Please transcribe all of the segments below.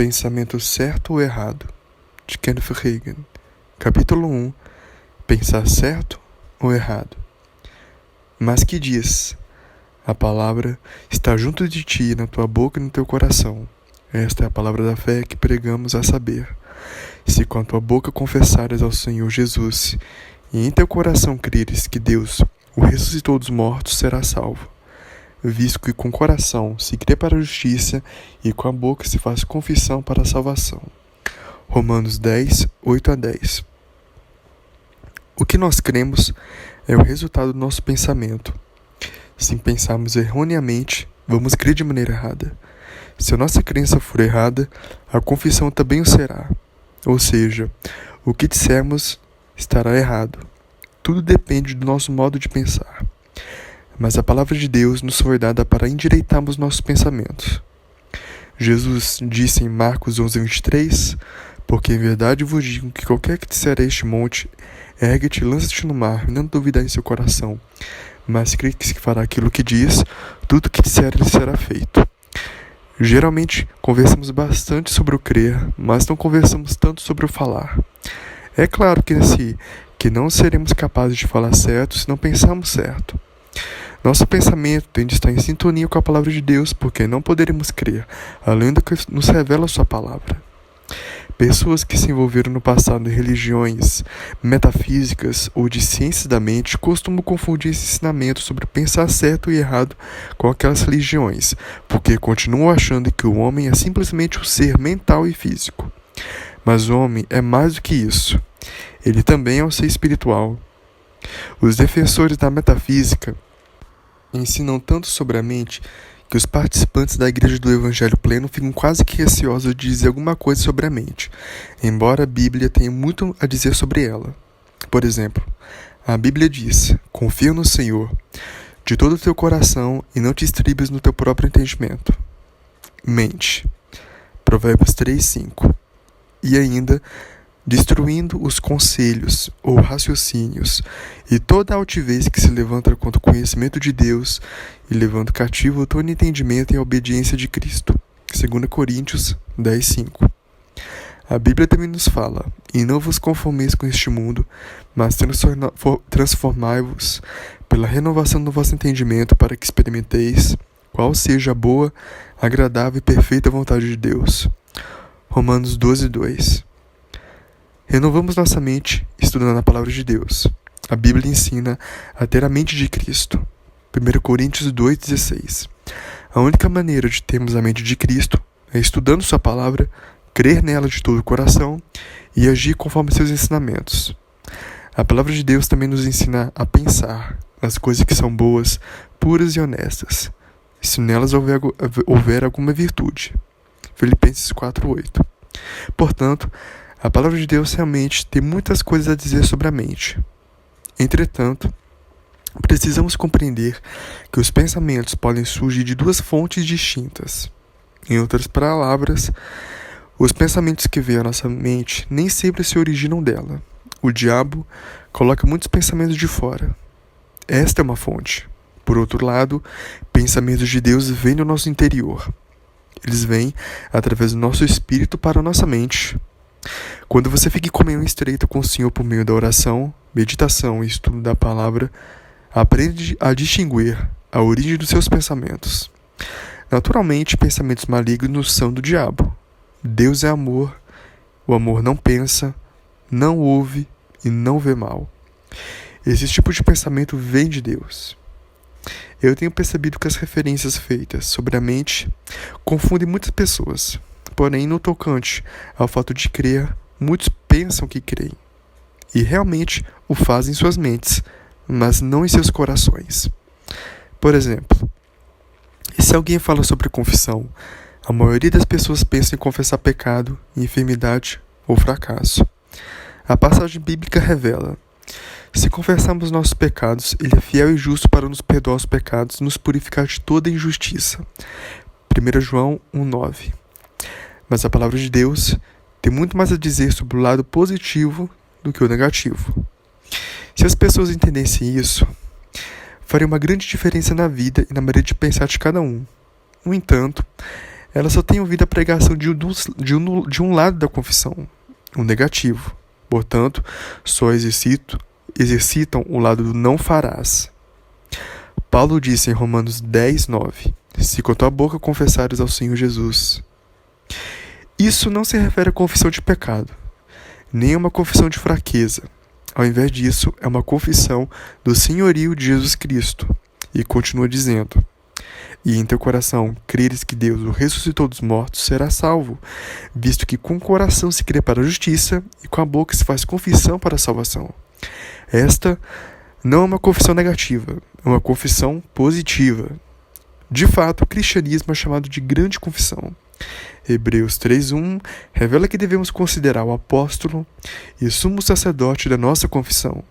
Pensamento certo ou errado, de Kenneth Hagin. Capítulo 1. Pensar certo ou errado. Mas que diz? A palavra está junto de ti, na tua boca e no teu coração. Esta é a palavra da fé que pregamos, a saber: se com a tua boca confessares ao Senhor Jesus, e em teu coração creres que Deus o ressuscitou dos mortos, serás salvo. Visto que com o coração se crê para a justiça e com a boca se faz confissão para a salvação. Romanos 10, 8-10. O que nós cremos é o resultado do nosso pensamento. Se pensarmos erroneamente, vamos crer de maneira errada. Se a nossa crença for errada, a confissão também o será. Ou seja, o que dissermos estará errado. Tudo depende do nosso modo de pensar. Mas a palavra de Deus nos foi dada para endireitarmos nossos pensamentos. Jesus disse em Marcos 11:23, porque em verdade vos digo que qualquer que disser a este monte, ergue-te e lança-te no mar, e não duvidar em seu coração, mas crê que se fará aquilo que diz, tudo que disser lhe será feito. Geralmente conversamos bastante sobre o crer, mas não conversamos tanto sobre o falar. É claro que não seremos capazes de falar certo se não pensarmos certo. Nosso pensamento tem de estar em sintonia com a palavra de Deus, porque não poderemos crer, além do que nos revela a sua palavra. Pessoas que se envolveram no passado em religiões metafísicas ou de ciências da mente costumam confundir esse ensinamento sobre pensar certo e errado com aquelas religiões, porque continuam achando que o homem é simplesmente um ser mental e físico. Mas o homem é mais do que isso. Ele também é um ser espiritual. Os defensores da metafísica ensinam tanto sobre a mente que os participantes da Igreja do Evangelho Pleno ficam quase que receosos de dizer alguma coisa sobre a mente, embora a Bíblia tenha muito a dizer sobre ela. Por exemplo, a Bíblia diz: confia no Senhor de todo o teu coração e não te estribes no teu próprio entendimento. Mente. Provérbios 3:5. E ainda: destruindo os conselhos ou raciocínios e toda altivez que se levanta contra o conhecimento de Deus e levando cativo todo entendimento e a obediência de Cristo. 2 Coríntios 10:5. A Bíblia também nos fala: e não vos conformeis com este mundo, mas transformai-vos pela renovação do vosso entendimento, para que experimenteis qual seja a boa, agradável e perfeita vontade de Deus. Romanos 12:2. Renovamos nossa mente estudando a palavra de Deus. A Bíblia ensina a ter a mente de Cristo. 1 Coríntios 2:16. A única maneira de termos a mente de Cristo é estudando sua palavra, crer nela de todo o coração e agir conforme seus ensinamentos. A palavra de Deus também nos ensina a pensar nas coisas que são boas, puras e honestas, se nelas houver alguma virtude. Filipenses 4:8. Portanto, a palavra de Deus realmente tem muitas coisas a dizer sobre a mente. Entretanto, precisamos compreender que os pensamentos podem surgir de duas fontes distintas. Em outras palavras, os pensamentos que vêm à nossa mente nem sempre se originam dela. O diabo coloca muitos pensamentos de fora. Esta é uma fonte. Por outro lado, pensamentos de Deus vêm do nosso interior. Eles vêm através do nosso espírito para a nossa mente. Quando você fica em comunhão estreita com o Senhor por meio da oração, meditação e estudo da palavra, aprende a distinguir a origem dos seus pensamentos. Naturalmente, pensamentos malignos são do diabo. Deus é amor, o amor não pensa, não ouve e não vê mal. Esse tipo de pensamento vem de Deus. Eu tenho percebido que as referências feitas sobre a mente confundem muitas pessoas. Porém, no tocante ao fato de crer, muitos pensam que creem, e realmente o fazem em suas mentes, mas não em seus corações. Por exemplo, se alguém fala sobre confissão, a maioria das pessoas pensa em confessar pecado, enfermidade ou fracasso. A passagem bíblica revela: se confessarmos nossos pecados, Ele é fiel e justo para nos perdoar os pecados e nos purificar de toda injustiça. 1 João 1:9. Mas a palavra de Deus tem muito mais a dizer sobre o lado positivo do que o negativo. Se as pessoas entendessem isso, faria uma grande diferença na vida e na maneira de pensar de cada um. No entanto, ela só tem ouvido a pregação de um lado da confissão, o negativo. Portanto, só exercitam o lado do não farás. Paulo disse em Romanos 10:9: se com a tua boca confessares ao Senhor Jesus. Isso não se refere à confissão de pecado, nem a uma confissão de fraqueza. Ao invés disso, é uma confissão do senhorio de Jesus Cristo. E continua dizendo: e em teu coração creres que Deus o ressuscitou dos mortos, serás salvo, visto que com o coração se crê para a justiça e com a boca se faz confissão para a salvação. Esta não é uma confissão negativa, é uma confissão positiva. De fato, o cristianismo é chamado de grande confissão. Hebreus 3:1 revela que devemos considerar o apóstolo e sumo sacerdote da nossa confissão.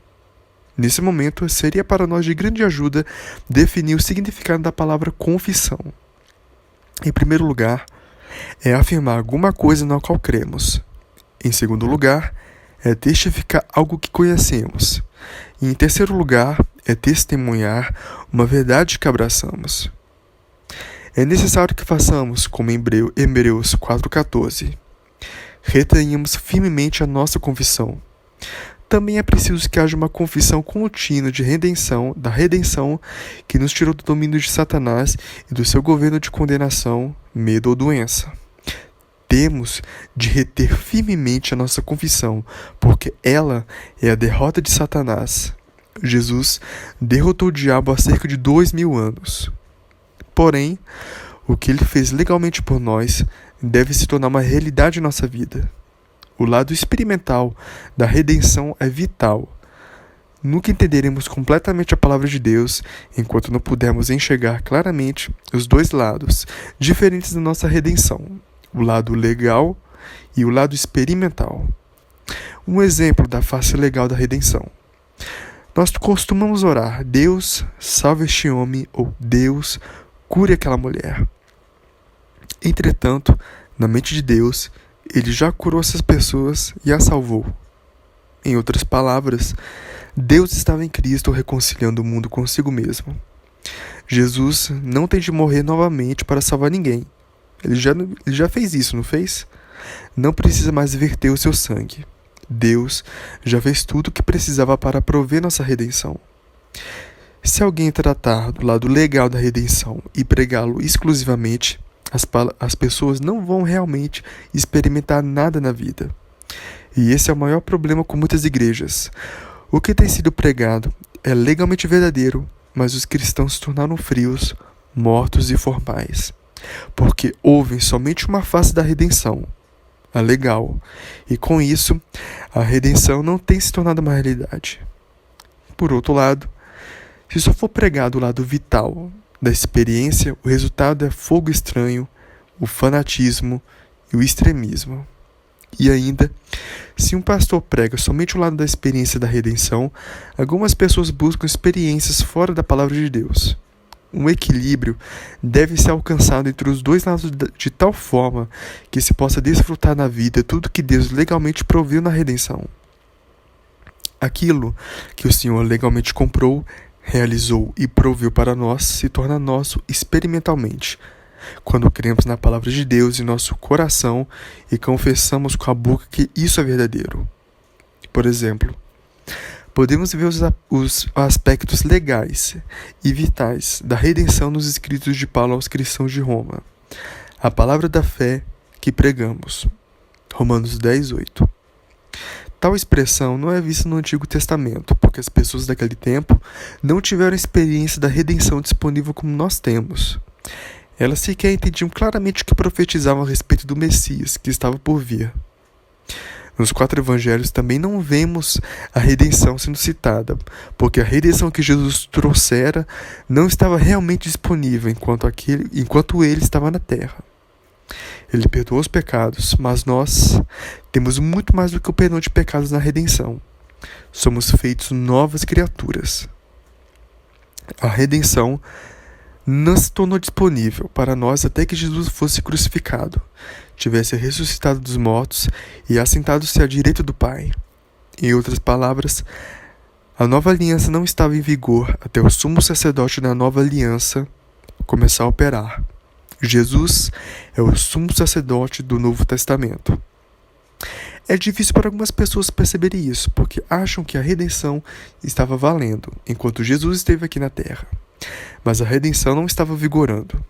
Nesse momento, seria para nós de grande ajuda definir o significado da palavra confissão. Em primeiro lugar, é afirmar alguma coisa na qual cremos. Em segundo lugar, é testificar algo que conhecemos. E em terceiro lugar, é testemunhar uma verdade que abraçamos. É necessário que façamos como em Hebreus 4:14. Retenhamos firmemente a nossa confissão. Também é preciso que haja uma confissão contínua da redenção que nos tirou do domínio de Satanás e do seu governo de condenação, medo ou doença. Temos de reter firmemente a nossa confissão, porque ela é a derrota de Satanás. Jesus derrotou o diabo há cerca de 2000 anos. Porém, o que ele fez legalmente por nós deve se tornar uma realidade em nossa vida. O lado experimental da redenção é vital. Nunca entenderemos completamente a palavra de Deus enquanto não pudermos enxergar claramente os dois lados diferentes da nossa redenção, o lado legal e o lado experimental. Um exemplo da face legal da redenção. Nós costumamos orar: Deus, salve este homem, ou Deus, cure aquela mulher. Entretanto, na mente de Deus, Ele já curou essas pessoas e as salvou. Em outras palavras, Deus estava em Cristo reconciliando o mundo consigo mesmo. Jesus não tem de morrer novamente para salvar ninguém. Ele já fez isso, não fez? Não precisa mais verter o seu sangue. Deus já fez tudo o que precisava para prover nossa redenção. Se alguém tratar do lado legal da redenção e pregá-lo exclusivamente, as pessoas não vão realmente experimentar nada na vida. E esse é o maior problema com muitas igrejas. O que tem sido pregado é legalmente verdadeiro, mas os cristãos se tornaram frios, mortos e formais, porque ouvem somente uma face da redenção, a legal, e com isso, a redenção não tem se tornado uma realidade. Por outro lado, se só for pregado o lado vital da experiência, o resultado é fogo estranho, o fanatismo e o extremismo. E ainda, se um pastor prega somente o lado da experiência da redenção, algumas pessoas buscam experiências fora da palavra de Deus. Um equilíbrio deve ser alcançado entre os dois lados de tal forma que se possa desfrutar na vida tudo que Deus legalmente proveu na redenção. Aquilo que o Senhor legalmente comprou, realizou e proveu para nós se torna nosso experimentalmente, quando cremos na palavra de Deus em nosso coração e confessamos com a boca que isso é verdadeiro. Por exemplo, podemos ver os aspectos legais e vitais da redenção nos escritos de Paulo aos cristãos de Roma. A palavra da fé que pregamos. Romanos 10:8. Tal expressão não é vista no Antigo Testamento, porque as pessoas daquele tempo não tiveram experiência da redenção disponível como nós temos. Elas sequer entendiam claramente o que profetizavam a respeito do Messias que estava por vir. Nos 4 evangelhos também não vemos a redenção sendo citada, porque a redenção que Jesus trouxera não estava realmente disponível enquanto ele estava na terra. Ele perdoou os pecados, mas nós temos muito mais do que o perdão de pecados na redenção. Somos feitos novas criaturas. A redenção não se tornou disponível para nós até que Jesus fosse crucificado, tivesse ressuscitado dos mortos e assentado-se à direita do Pai. Em outras palavras, a nova aliança não estava em vigor até o sumo sacerdote da nova aliança começar a operar. Jesus é o sumo sacerdote do Novo Testamento. É difícil para algumas pessoas perceberem isso, porque acham que a redenção estava valendo enquanto Jesus esteve aqui na terra. Mas a redenção não estava vigorando.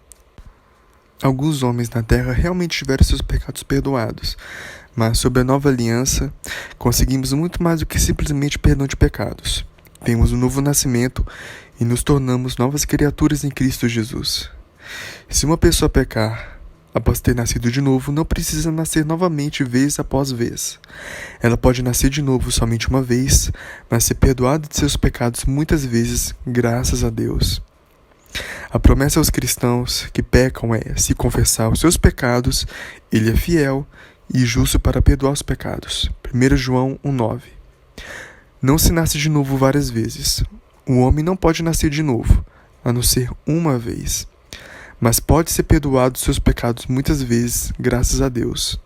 Alguns homens na terra realmente tiveram seus pecados perdoados, mas sob a nova aliança, conseguimos muito mais do que simplesmente perdão de pecados. Temos um novo nascimento e nos tornamos novas criaturas em Cristo Jesus. Se uma pessoa pecar, após ter nascido de novo, não precisa nascer novamente vez após vez. Ela pode nascer de novo somente uma vez, mas ser perdoada de seus pecados muitas vezes, graças a Deus. A promessa aos cristãos que pecam é: se confessar os seus pecados, Ele é fiel e justo para perdoar os pecados. 1 João 1,9. Não se nasce de novo várias vezes. O homem não pode nascer de novo, a não ser uma vez. Mas pode ser perdoado seus pecados muitas vezes, graças a Deus.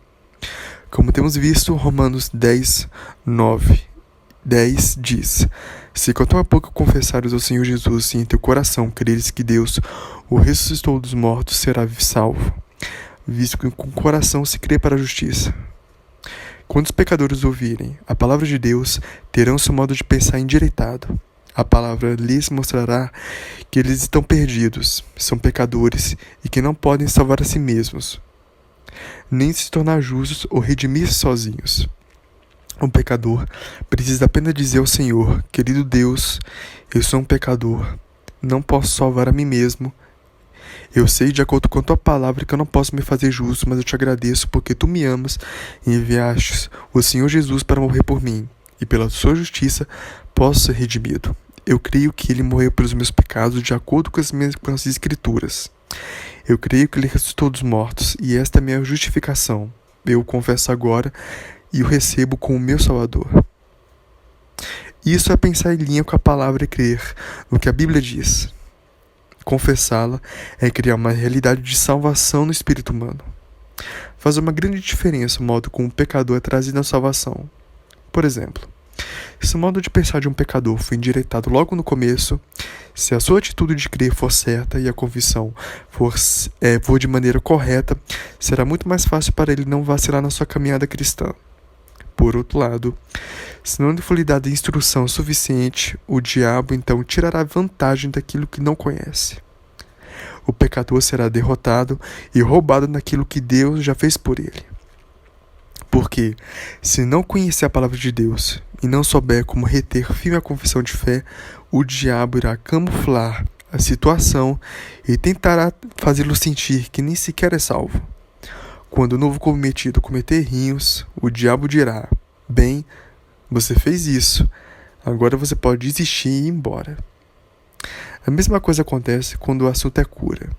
Como temos visto, Romanos 10 diz: se com tão pouco confessares ao Senhor Jesus e em teu coração creres que Deus o ressuscitou dos mortos, será salvo, visto que com o coração se crê para a justiça. Quando os pecadores ouvirem a palavra de Deus, terão seu modo de pensar endireitado. A palavra lhes mostrará que eles estão perdidos, são pecadores e que não podem salvar a si mesmos, nem se tornar justos ou redimir-se sozinhos. Um pecador precisa apenas dizer ao Senhor: querido Deus, eu sou um pecador, não posso salvar a mim mesmo. Eu sei, de acordo com a tua palavra, que eu não posso me fazer justo, mas eu te agradeço porque tu me amas e enviastes o Senhor Jesus para morrer por mim, e pela sua justiça posso ser redimido. Eu creio que Ele morreu pelos meus pecados de acordo com as Escrituras. Eu creio que Ele ressuscitou dos mortos e esta é a minha justificação. Eu o confesso agora e o recebo como meu Salvador. Isso é pensar em linha com a palavra e crer no que a Bíblia diz. Confessá-la é criar uma realidade de salvação no espírito humano. Faz uma grande diferença o modo como o pecador é trazido à salvação. Por exemplo, se o modo de pensar de um pecador foi endireitado logo no começo, se a sua atitude de crer for certa e a confissão for de maneira correta, será muito mais fácil para ele não vacilar na sua caminhada cristã. Por outro lado, se não lhe for lhe dada instrução suficiente, o diabo então tirará vantagem daquilo que não conhece. O pecador será derrotado e roubado naquilo que Deus já fez por ele. Porque, se não conhecer a palavra de Deus e não souber como reter firme a confissão de fé, o diabo irá camuflar a situação e tentará fazê-lo sentir que nem sequer é salvo. Quando o novo cometido cometer errinhos, o diabo dirá: bem, você fez isso, agora você pode desistir e ir embora. A mesma coisa acontece quando o assunto é cura.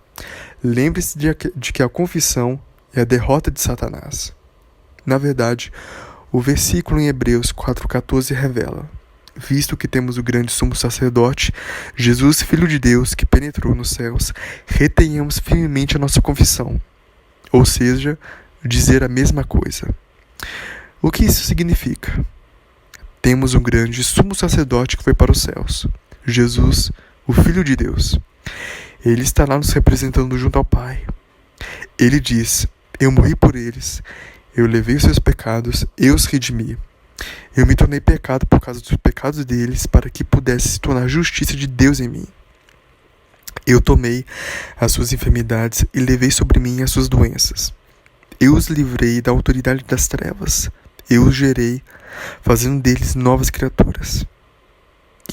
Lembre-se de que a confissão é a derrota de Satanás. Na verdade, o versículo em Hebreus 4,14 revela: visto que temos o grande sumo sacerdote, Jesus, Filho de Deus, que penetrou nos céus, retenhamos firmemente a nossa confissão. Ou seja, dizer a mesma coisa. O que isso significa? Temos um grande sumo sacerdote que foi para os céus, Jesus, o Filho de Deus. Ele estará nos representando junto ao Pai. Ele diz: eu morri por eles, eu levei os seus pecados, eu os redimi. Eu me tornei pecado por causa dos pecados deles, para que pudesse se tornar justiça de Deus em mim. Eu tomei as suas enfermidades e levei sobre mim as suas doenças. Eu os livrei da autoridade das trevas. Eu os gerei, fazendo deles novas criaturas.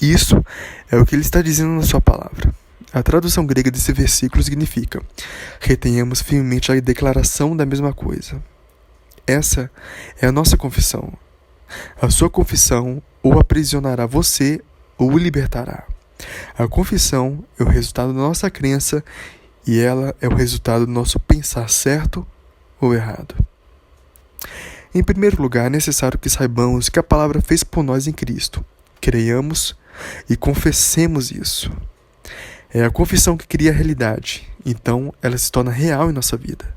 Isso é o que ele está dizendo na sua palavra. A tradução grega desse versículo significa: retenhamos firmemente a declaração da mesma coisa. Essa é a nossa confissão. A sua confissão ou aprisionará você ou o libertará. A confissão é o resultado da nossa crença e ela é o resultado do nosso pensar certo ou errado. Em primeiro lugar, é necessário que saibamos que a palavra fez por nós em Cristo. Creiamos e confessemos isso. É a confissão que cria a realidade, então ela se torna real em nossa vida.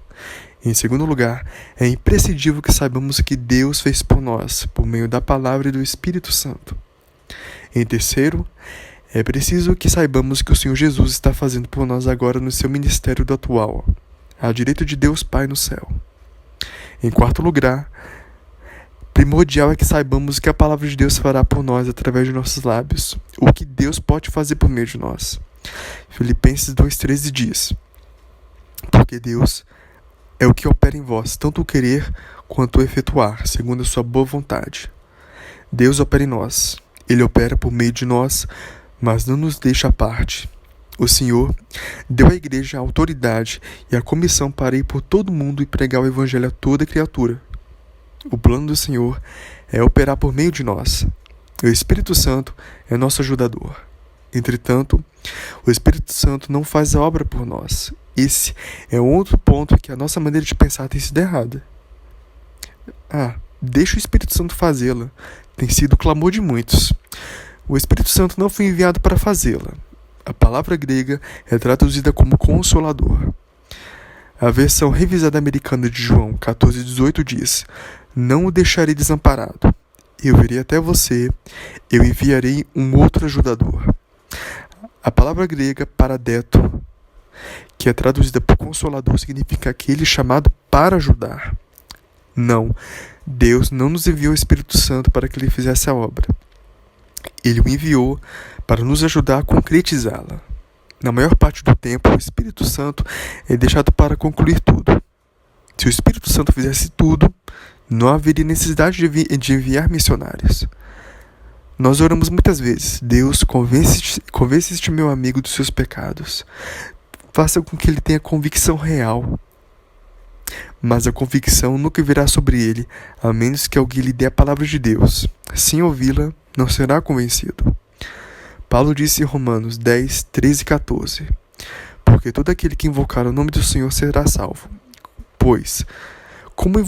Em segundo lugar, é imprescindível que saibamos o que Deus fez por nós, por meio da palavra e do Espírito Santo. Em terceiro, é preciso que saibamos o que o Senhor Jesus está fazendo por nós agora no seu ministério atual. à direita de Deus Pai no céu. Em quarto lugar, primordial é que saibamos o que a palavra de Deus fará por nós através de nossos lábios, o que Deus pode fazer por meio de nós. Filipenses 2,13 diz: porque Deus é o que opera em vós, tanto o querer quanto o efetuar, segundo a sua boa vontade. Deus opera em nós, Ele opera por meio de nós, mas não nos deixa à parte. O Senhor deu à igreja a autoridade e a comissão para ir por todo mundo e pregar o evangelho a toda criatura. O plano do Senhor é operar por meio de nós. O Espírito Santo é nosso ajudador. Entretanto, o Espírito Santo não faz a obra por nós. Esse é outro ponto que a nossa maneira de pensar tem sido errada. Deixa o Espírito Santo fazê-la. Tem sido o clamor de muitos. O Espírito Santo não foi enviado para fazê-la. A palavra grega é traduzida como Consolador. A versão revisada americana de João 14,18 diz: não o deixarei desamparado. Eu virei até você, eu enviarei um outro ajudador. A palavra grega paradeto, que é traduzida por Consolador, significa aquele chamado para ajudar. Não, Deus não nos enviou o Espírito Santo para que Ele fizesse a obra. Ele o enviou para nos ajudar a concretizá-la. Na maior parte do tempo, o Espírito Santo é deixado para concluir tudo. Se o Espírito Santo fizesse tudo, não haveria necessidade de enviar missionários. Nós oramos muitas vezes: Deus, convence este meu amigo dos seus pecados. Faça com que ele tenha convicção real. Mas a convicção nunca virá sobre ele, a menos que alguém lhe dê a palavra de Deus. Sem ouvi-la, não será convencido. Paulo disse em Romanos 10, 13 e 14: porque todo aquele que invocar o nome do Senhor será salvo. Pois, como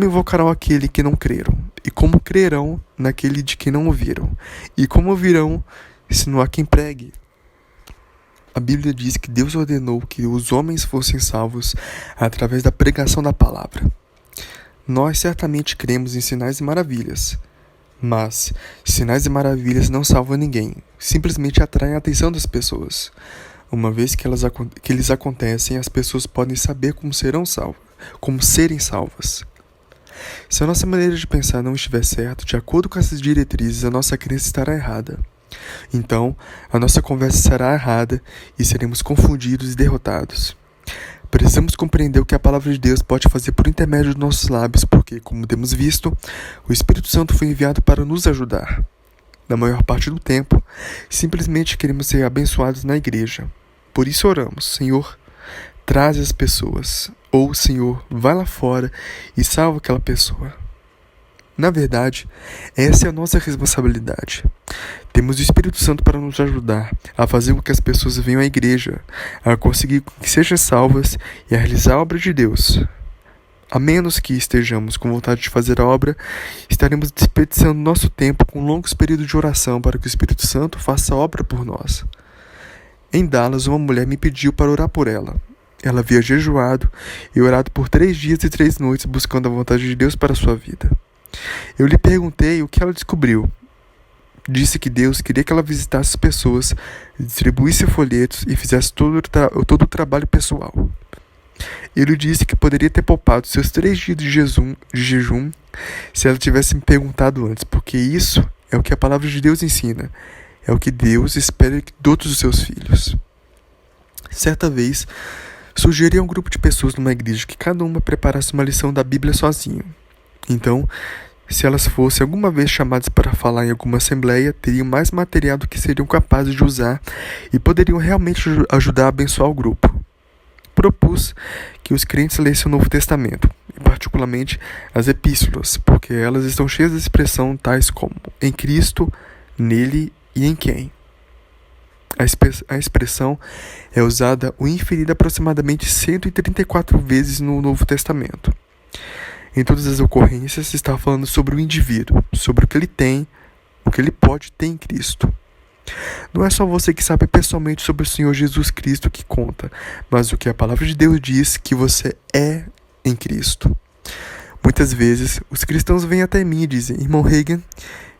invocarão aquele que não creram? E como crerão naquele de quem não ouviram? E como ouvirão, se não há quem pregue? A Bíblia diz que Deus ordenou que os homens fossem salvos através da pregação da palavra. Nós certamente cremos em sinais e maravilhas, mas sinais e maravilhas não salvam ninguém, simplesmente atraem a atenção das pessoas. Uma vez que eles acontecem, as pessoas podem saber como serem salvas. Se a nossa maneira de pensar não estiver certa, de acordo com essas diretrizes, a nossa crença estará errada. Então, a nossa conversa será errada e seremos confundidos e derrotados. Precisamos compreender o que a palavra de Deus pode fazer por intermédio dos nossos lábios, porque, como temos visto, o Espírito Santo foi enviado para nos ajudar. Na maior parte do tempo, simplesmente queremos ser abençoados na igreja. Por isso oramos: Senhor, traz as pessoas. Ou, Senhor, vai lá fora e salva aquela pessoa. Na verdade, essa é a nossa responsabilidade. Temos o Espírito Santo para nos ajudar a fazer com que as pessoas venham à igreja, a conseguir que sejam salvas e a realizar a obra de Deus. A menos que estejamos com vontade de fazer a obra, estaremos desperdiçando nosso tempo com longos períodos de oração para que o Espírito Santo faça a obra por nós. Em Dallas, uma mulher me pediu para orar por ela. Ela havia jejuado e orado por 3 dias e 3 noites buscando a vontade de Deus para a sua vida. Eu lhe perguntei o que ela descobriu. Disse que Deus queria que ela visitasse as pessoas, distribuísse folhetos e fizesse todo o trabalho pessoal. Ele disse que poderia ter poupado seus 3 dias de jejum se ela tivesse me perguntado antes, porque isso é o que a palavra de Deus ensina. É o que Deus espera de todos os seus filhos. Certa vez, sugeri a um grupo de pessoas numa igreja que cada uma preparasse uma lição da Bíblia sozinho. Então, se elas fossem alguma vez chamadas para falar em alguma assembleia, teriam mais material do que seriam capazes de usar e poderiam realmente ajudar a abençoar o grupo. Propus que os crentes lessem o Novo Testamento, e particularmente as epístolas, porque elas estão cheias de expressão tais como em Cristo, nele e em quem. A expressão é usada ou inferida aproximadamente 134 vezes no Novo Testamento. Em todas as ocorrências, se está falando sobre o indivíduo, sobre o que ele tem, o que ele pode ter em Cristo. Não é só você que sabe pessoalmente sobre o Senhor Jesus Cristo que conta, mas o que a palavra de Deus diz que você é em Cristo. Muitas vezes, os cristãos vêm até mim e dizem: Irmão Reagan,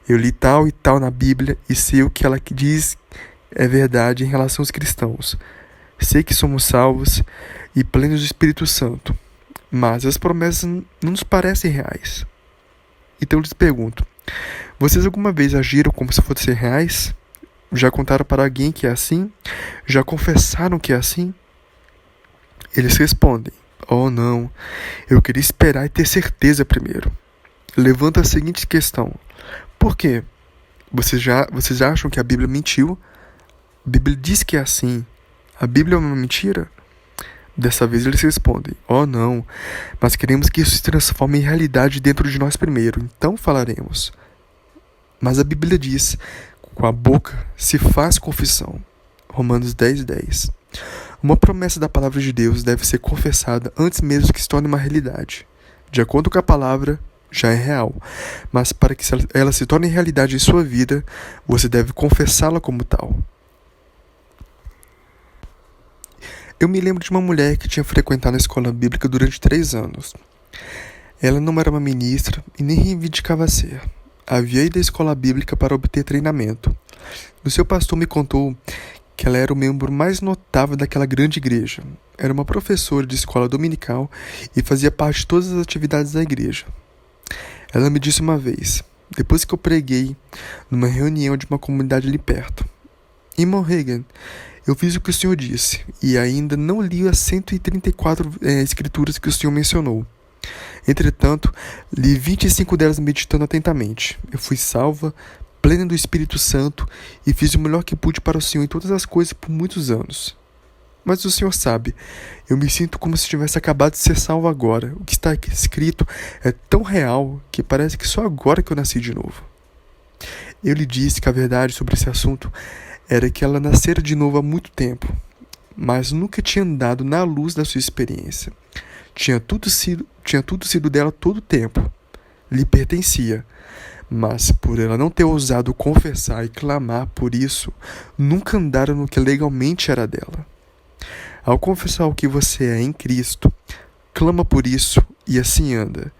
eu li tal e tal na Bíblia e sei o que ela diz é verdade em relação aos cristãos. Sei que somos salvos e plenos do Espírito Santo. Mas as promessas não nos parecem reais. Então eu lhes pergunto, vocês alguma vez agiram como se fossem reais? Já contaram para alguém que é assim? Já confessaram que é assim? Eles respondem, oh não, eu queria esperar e ter certeza primeiro. Levanta a seguinte questão, por quê? Vocês acham que a Bíblia mentiu? A Bíblia diz que é assim. A Bíblia é uma mentira? Dessa vez eles respondem, oh não, mas queremos que isso se transforme em realidade dentro de nós primeiro, então falaremos. Mas a Bíblia diz, com a boca se faz confissão. Romanos 10:10. Uma promessa da palavra de Deus deve ser confessada antes mesmo que se torne uma realidade. De acordo com a palavra, já é real, mas para que ela se torne realidade em sua vida, você deve confessá-la como tal. Eu me lembro de uma mulher que tinha frequentado a escola bíblica durante 3 anos. Ela não era uma ministra e nem reivindicava ser. Havia ido à escola bíblica para obter treinamento. O seu pastor me contou que ela era o membro mais notável daquela grande igreja. Era uma professora de escola dominical e fazia parte de todas as atividades da igreja. Ela me disse uma vez, depois que eu preguei numa reunião de uma comunidade ali perto, irmão Reagan, eu fiz o que o senhor disse e ainda não li as 134 escrituras que o senhor mencionou. Entretanto, li 25 delas meditando atentamente. Eu fui salva, plena do Espírito Santo e fiz o melhor que pude para o Senhor em todas as coisas por muitos anos. Mas o Senhor sabe, eu me sinto como se tivesse acabado de ser salvo agora. O que está aqui escrito é tão real que parece que só agora que eu nasci de novo. Eu lhe disse que a verdade sobre esse assunto era que ela nascera de novo há muito tempo, mas nunca tinha andado na luz da sua experiência. Tinha tudo sido dela todo o tempo. Lhe pertencia. Mas, por ela não ter ousado confessar e clamar por isso, nunca andara no que legalmente era dela. Ao confessar o que você é em Cristo, clama por isso e assim anda.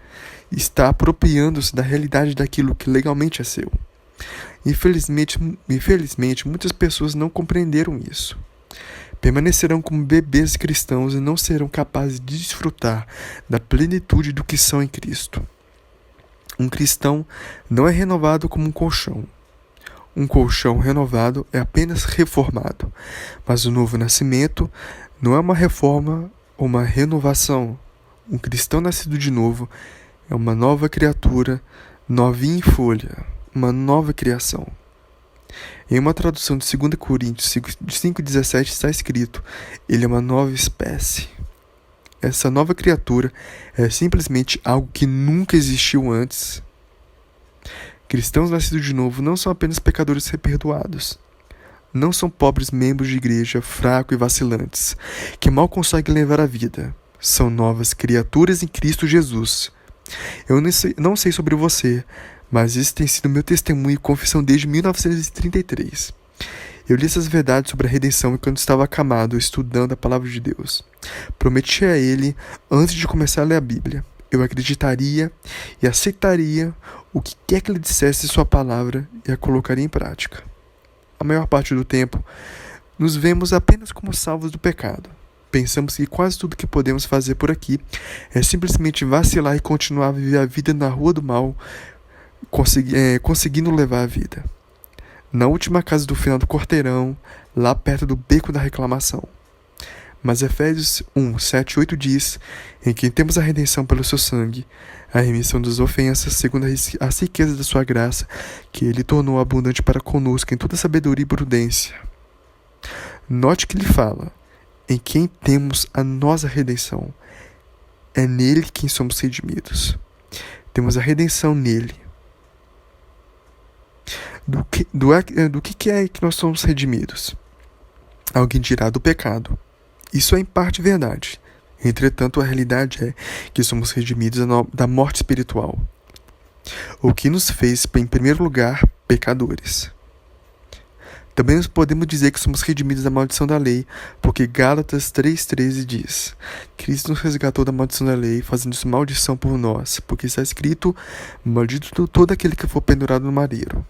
Está apropriando-se da realidade daquilo que legalmente é seu. Infelizmente, muitas pessoas não compreenderam isso. Permanecerão como bebês cristãos e não serão capazes de desfrutar da plenitude do que são em Cristo. Um cristão não é renovado como um colchão. Um colchão renovado é apenas reformado, mas o novo nascimento não é uma reforma ou uma renovação. Um cristão nascido de novo é uma nova criatura, novinha em folha, uma nova criação. Em uma tradução de 2 Coríntios 5,17 está escrito, ele é uma nova espécie. Essa nova criatura é simplesmente algo que nunca existiu antes. Cristãos nascidos de novo não são apenas pecadores perdoados. Não são pobres membros de igreja fracos e vacilantes, que mal conseguem levar a vida. São novas criaturas em Cristo Jesus. Eu não sei sobre você, mas esse tem sido meu testemunho e confissão desde 1933. Eu li essas verdades sobre a redenção enquanto estava acamado, estudando a palavra de Deus. Prometi a ele, antes de começar a ler a Bíblia, eu acreditaria e aceitaria o que quer que ele dissesse sua palavra e a colocaria em prática. A maior parte do tempo, nos vemos apenas como salvos do pecado. Pensamos que quase tudo que podemos fazer por aqui é simplesmente vacilar e continuar a viver a vida na rua do mal, conseguindo levar a vida. Na última casa do final do quarteirão, lá perto do beco da reclamação. Mas Efésios 1, 7 e 8 diz, em quem temos a redenção pelo seu sangue, a remissão das ofensas, segundo as riquezas da sua graça, que ele tornou abundante para conosco em toda sabedoria e prudência. Note que ele fala, em quem temos a nossa redenção. É nele quem somos redimidos. Temos a redenção nele. Do que é que nós somos redimidos? Alguém dirá do pecado. Isso é em parte verdade. Entretanto, a realidade é que somos redimidos da morte espiritual, o que nos fez, em primeiro lugar, pecadores. Também podemos dizer que somos redimidos da maldição da lei, porque Gálatas 3,13 diz, Cristo nos resgatou da maldição da lei, fazendo-se maldição por nós, porque está escrito, maldito todo aquele que for pendurado no madeiro.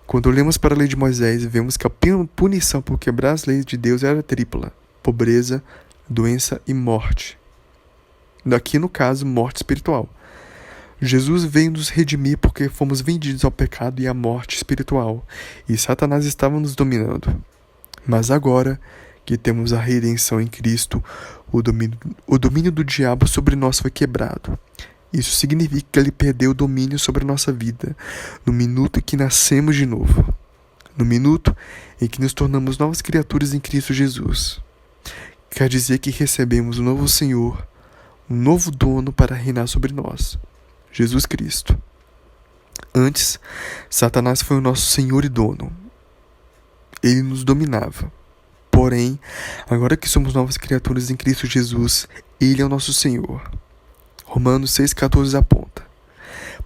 Quando olhamos para a lei de Moisés, vemos que a punição por quebrar as leis de Deus era tripla: pobreza, doença e morte. Aqui, no caso, morte espiritual. Jesus veio nos redimir porque fomos vendidos ao pecado e à morte espiritual, e Satanás estava nos dominando. Mas agora que temos a redenção em Cristo, o domínio do diabo sobre nós foi quebrado. Isso significa que ele perdeu o domínio sobre a nossa vida no minuto em que nascemos de novo, no minuto em que nos tornamos novas criaturas em Cristo Jesus. Quer dizer que recebemos um novo Senhor, um novo dono para reinar sobre nós, Jesus Cristo. Antes, Satanás foi o nosso Senhor e dono. Ele nos dominava. Porém, agora que somos novas criaturas em Cristo Jesus, Ele é o nosso Senhor. Romanos 6,14 aponta: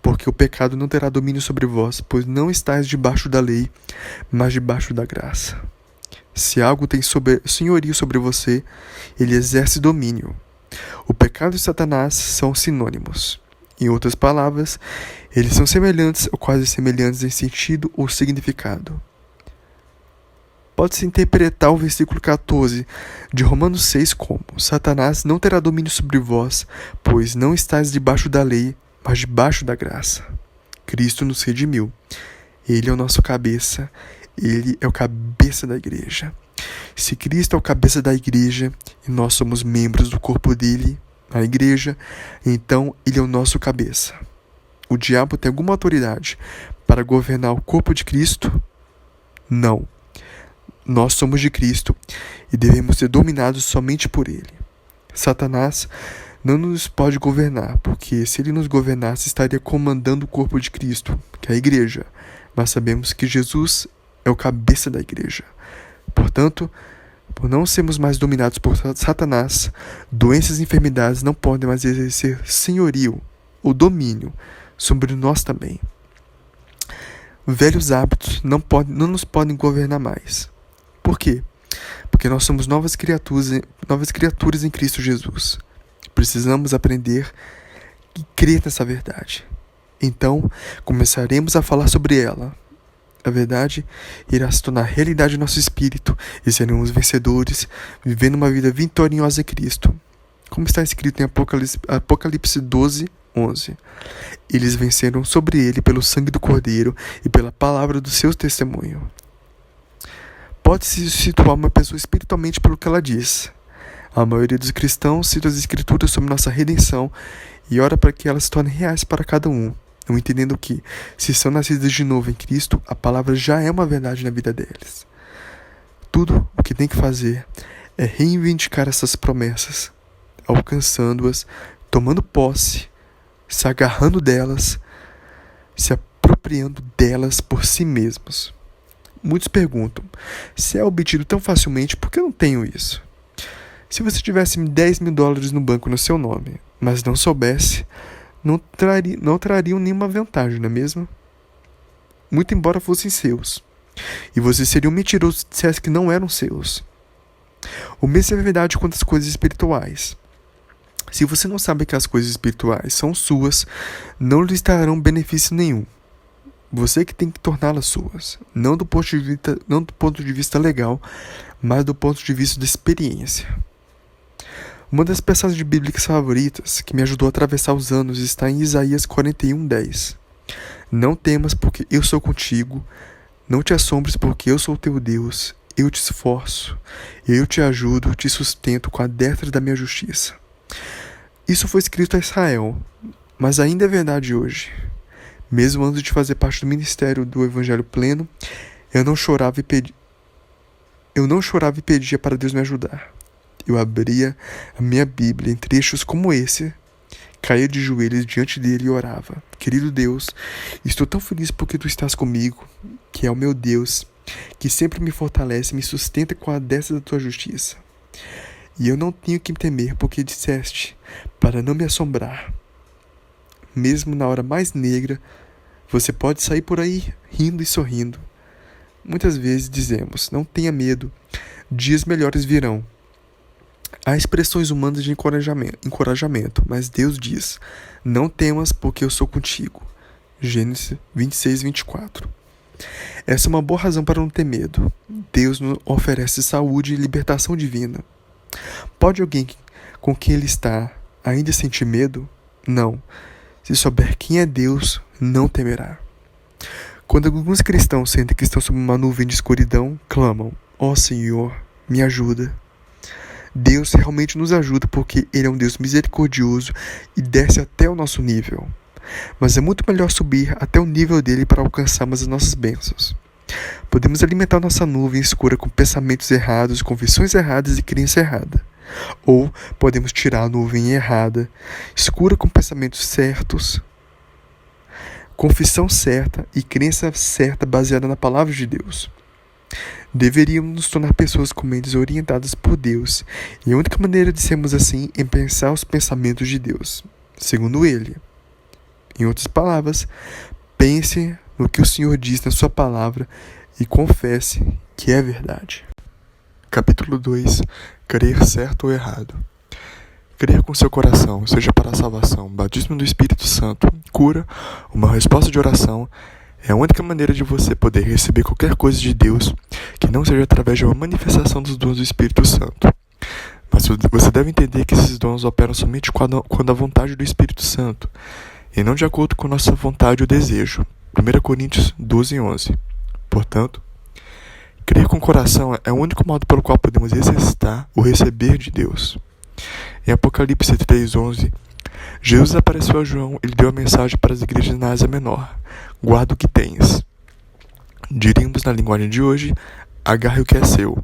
porque o pecado não terá domínio sobre vós, pois não estáis debaixo da lei, mas debaixo da graça. Se algo tem senhorio sobre você, ele exerce domínio. O pecado e Satanás são sinônimos. Em outras palavras, eles são semelhantes ou quase semelhantes em sentido ou significado. Pode-se interpretar o versículo 14 de Romanos 6 como: Satanás não terá domínio sobre vós, pois não estáis debaixo da lei, mas debaixo da graça. Cristo nos redimiu. Ele é o nosso cabeça. Ele é o cabeça da igreja. Se Cristo é o cabeça da igreja e nós somos membros do corpo dele, a igreja, então ele é o nosso cabeça. O diabo tem alguma autoridade para governar o corpo de Cristo? Não. Nós somos de Cristo e devemos ser dominados somente por ele. Satanás não nos pode governar, porque se ele nos governasse, estaria comandando o corpo de Cristo, que é a igreja. Mas sabemos que Jesus é o cabeça da igreja. Portanto, por não sermos mais dominados por Satanás, doenças e enfermidades não podem mais exercer senhorio ou domínio sobre nós também. Velhos hábitos não nos podem governar mais. Por quê? Porque nós somos novas criaturas em Cristo Jesus. Precisamos aprender e crer nessa verdade. Então, começaremos a falar sobre ela. A verdade irá se tornar realidade em nosso espírito e seremos vencedores, vivendo uma vida vitoriosa em Cristo. Como está escrito em Apocalipse 12:11. Eles venceram sobre ele pelo sangue do Cordeiro e pela palavra do seu testemunho. Pode-se situar uma pessoa espiritualmente pelo que ela diz. A maioria dos cristãos cita as Escrituras sobre nossa redenção e ora para que elas se tornem reais para cada um, não entendendo que, se são nascidos de novo em Cristo, a palavra já é uma verdade na vida deles. Tudo o que tem que fazer é reivindicar essas promessas, alcançando-as, tomando posse, se agarrando delas, se apropriando delas por si mesmos. Muitos perguntam: se é obtido tão facilmente, por que eu não tenho isso? Se você tivesse $10.000 no banco no seu nome, mas não soubesse, não trariam nenhuma vantagem, não é mesmo? Muito embora fossem seus. E você seria um mentiroso se dissesse que não eram seus. O mesmo é verdade quanto às coisas espirituais. Se você não sabe que as coisas espirituais são suas, não lhe trarão benefício nenhum. Você que tem que torná-las suas, não do ponto de vista legal, mas do ponto de vista da experiência. Uma das passagens bíblicas favoritas que me ajudou a atravessar os anos está em Isaías 41:10. Não temas, porque eu sou contigo, não te assombres, porque eu sou teu Deus, eu te esforço, eu te ajudo, te sustento com a destra da minha justiça. Isso foi escrito a Israel, mas ainda é verdade hoje. Mesmo antes de fazer parte do ministério do Evangelho pleno, eu não chorava e pedia para Deus me ajudar. Eu abria a minha Bíblia em trechos como esse, caía de joelhos diante dele e orava: querido Deus, estou tão feliz porque tu estás comigo, que é o meu Deus, que sempre me fortalece e me sustenta com a destra da tua justiça. E eu não tenho que temer, porque disseste, para não me assombrar. Mesmo na hora mais negra, você pode sair por aí rindo e sorrindo. Muitas vezes dizemos: não tenha medo, dias melhores virão. Há expressões humanas de encorajamento, mas Deus diz: não temas, porque eu sou contigo. Gênesis 26:24. Essa é uma boa razão para não ter medo. Deus nos oferece saúde e libertação divina. Pode alguém com quem ele está ainda sentir medo? Não. Se souber quem é Deus, não temerá. Quando alguns cristãos sentem que estão sob uma nuvem de escuridão, clamam: ó Senhor, me ajuda. Deus realmente nos ajuda porque Ele é um Deus misericordioso e desce até o nosso nível. Mas é muito melhor subir até o nível dele para alcançarmos as nossas bênçãos. Podemos alimentar nossa nuvem escura com pensamentos errados, convicções erradas e crença errada. Ou podemos tirar a nuvem errada, escura com pensamentos certos, confissão certa e crença certa baseada na palavra de Deus. Deveríamos nos tornar pessoas com mentes orientadas por Deus, e a única maneira de sermos assim é pensar os pensamentos de Deus, segundo Ele. Em outras palavras, pense no que o Senhor diz na sua palavra e confesse que é verdade. Capítulo 2. Crer certo ou errado. Crer com seu coração, seja para a salvação, batismo do Espírito Santo, cura, uma resposta de oração, é a única maneira de você poder receber qualquer coisa de Deus que não seja através de uma manifestação dos dons do Espírito Santo. Mas você deve entender que esses dons operam somente quando a vontade do Espírito Santo, e não de acordo com nossa vontade ou desejo. 1 Coríntios 12:11. Portanto, crer com o coração é o único modo pelo qual podemos exercitar o receber de Deus. Em Apocalipse 3:11, Jesus apareceu a João e lhe deu a mensagem para as igrejas na Ásia Menor: guarda o que tens. Diríamos na linguagem de hoje: agarre o que é seu.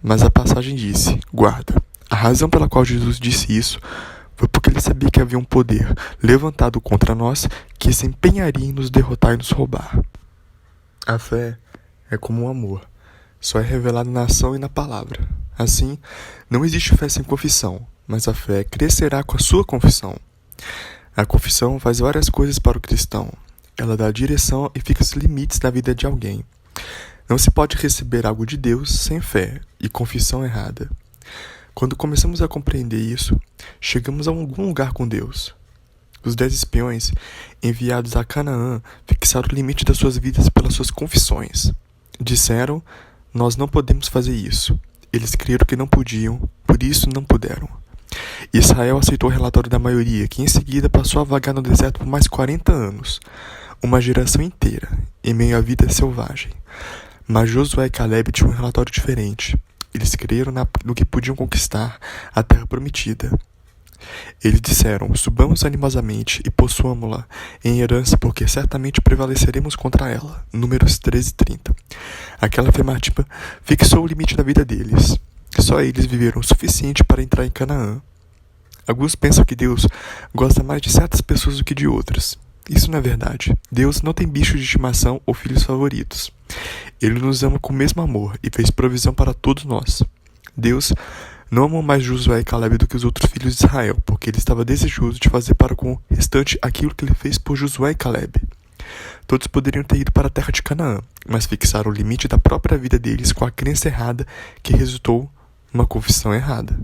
Mas a passagem disse: guarda. A razão pela qual Jesus disse isso foi porque ele sabia que havia um poder levantado contra nós que se empenharia em nos derrotar e nos roubar. A fé é como o amor, só é revelado na ação e na palavra. Assim, não existe fé sem confissão, mas a fé crescerá com a sua confissão. A confissão faz várias coisas para o cristão. Ela dá direção e fixa os limites da vida de alguém. Não se pode receber algo de Deus sem fé e confissão errada. Quando começamos a compreender isso, chegamos a algum lugar com Deus. Os 10 espiões enviados a Canaã fixaram o limite das suas vidas pelas suas confissões. Disseram: nós não podemos fazer isso. Eles creram que não podiam, por isso não puderam. Israel aceitou o relatório da maioria, que em seguida passou a vagar no deserto por mais 40 anos, uma geração inteira, em meio à vida selvagem. Mas Josué e Caleb tinham um relatório diferente. Eles creram no que podiam conquistar a terra prometida. Eles disseram: subamos animosamente e possuamo-la em herança, porque certamente prevaleceremos contra ela. Números 13:30. Aquela afirmativa fixou o limite da vida deles. Só eles viveram o suficiente para entrar em Canaã. Alguns pensam que Deus gosta mais de certas pessoas do que de outras. Isso não é verdade. Deus não tem bichos de estimação ou filhos favoritos. Ele nos ama com o mesmo amor e fez provisão para todos nós. Deus não amou mais Josué e Caleb do que os outros filhos de Israel, porque ele estava desejoso de fazer para com o restante aquilo que ele fez por Josué e Caleb. Todos poderiam ter ido para a terra de Canaã, mas fixaram o limite da própria vida deles com a crença errada que resultou numa confissão errada.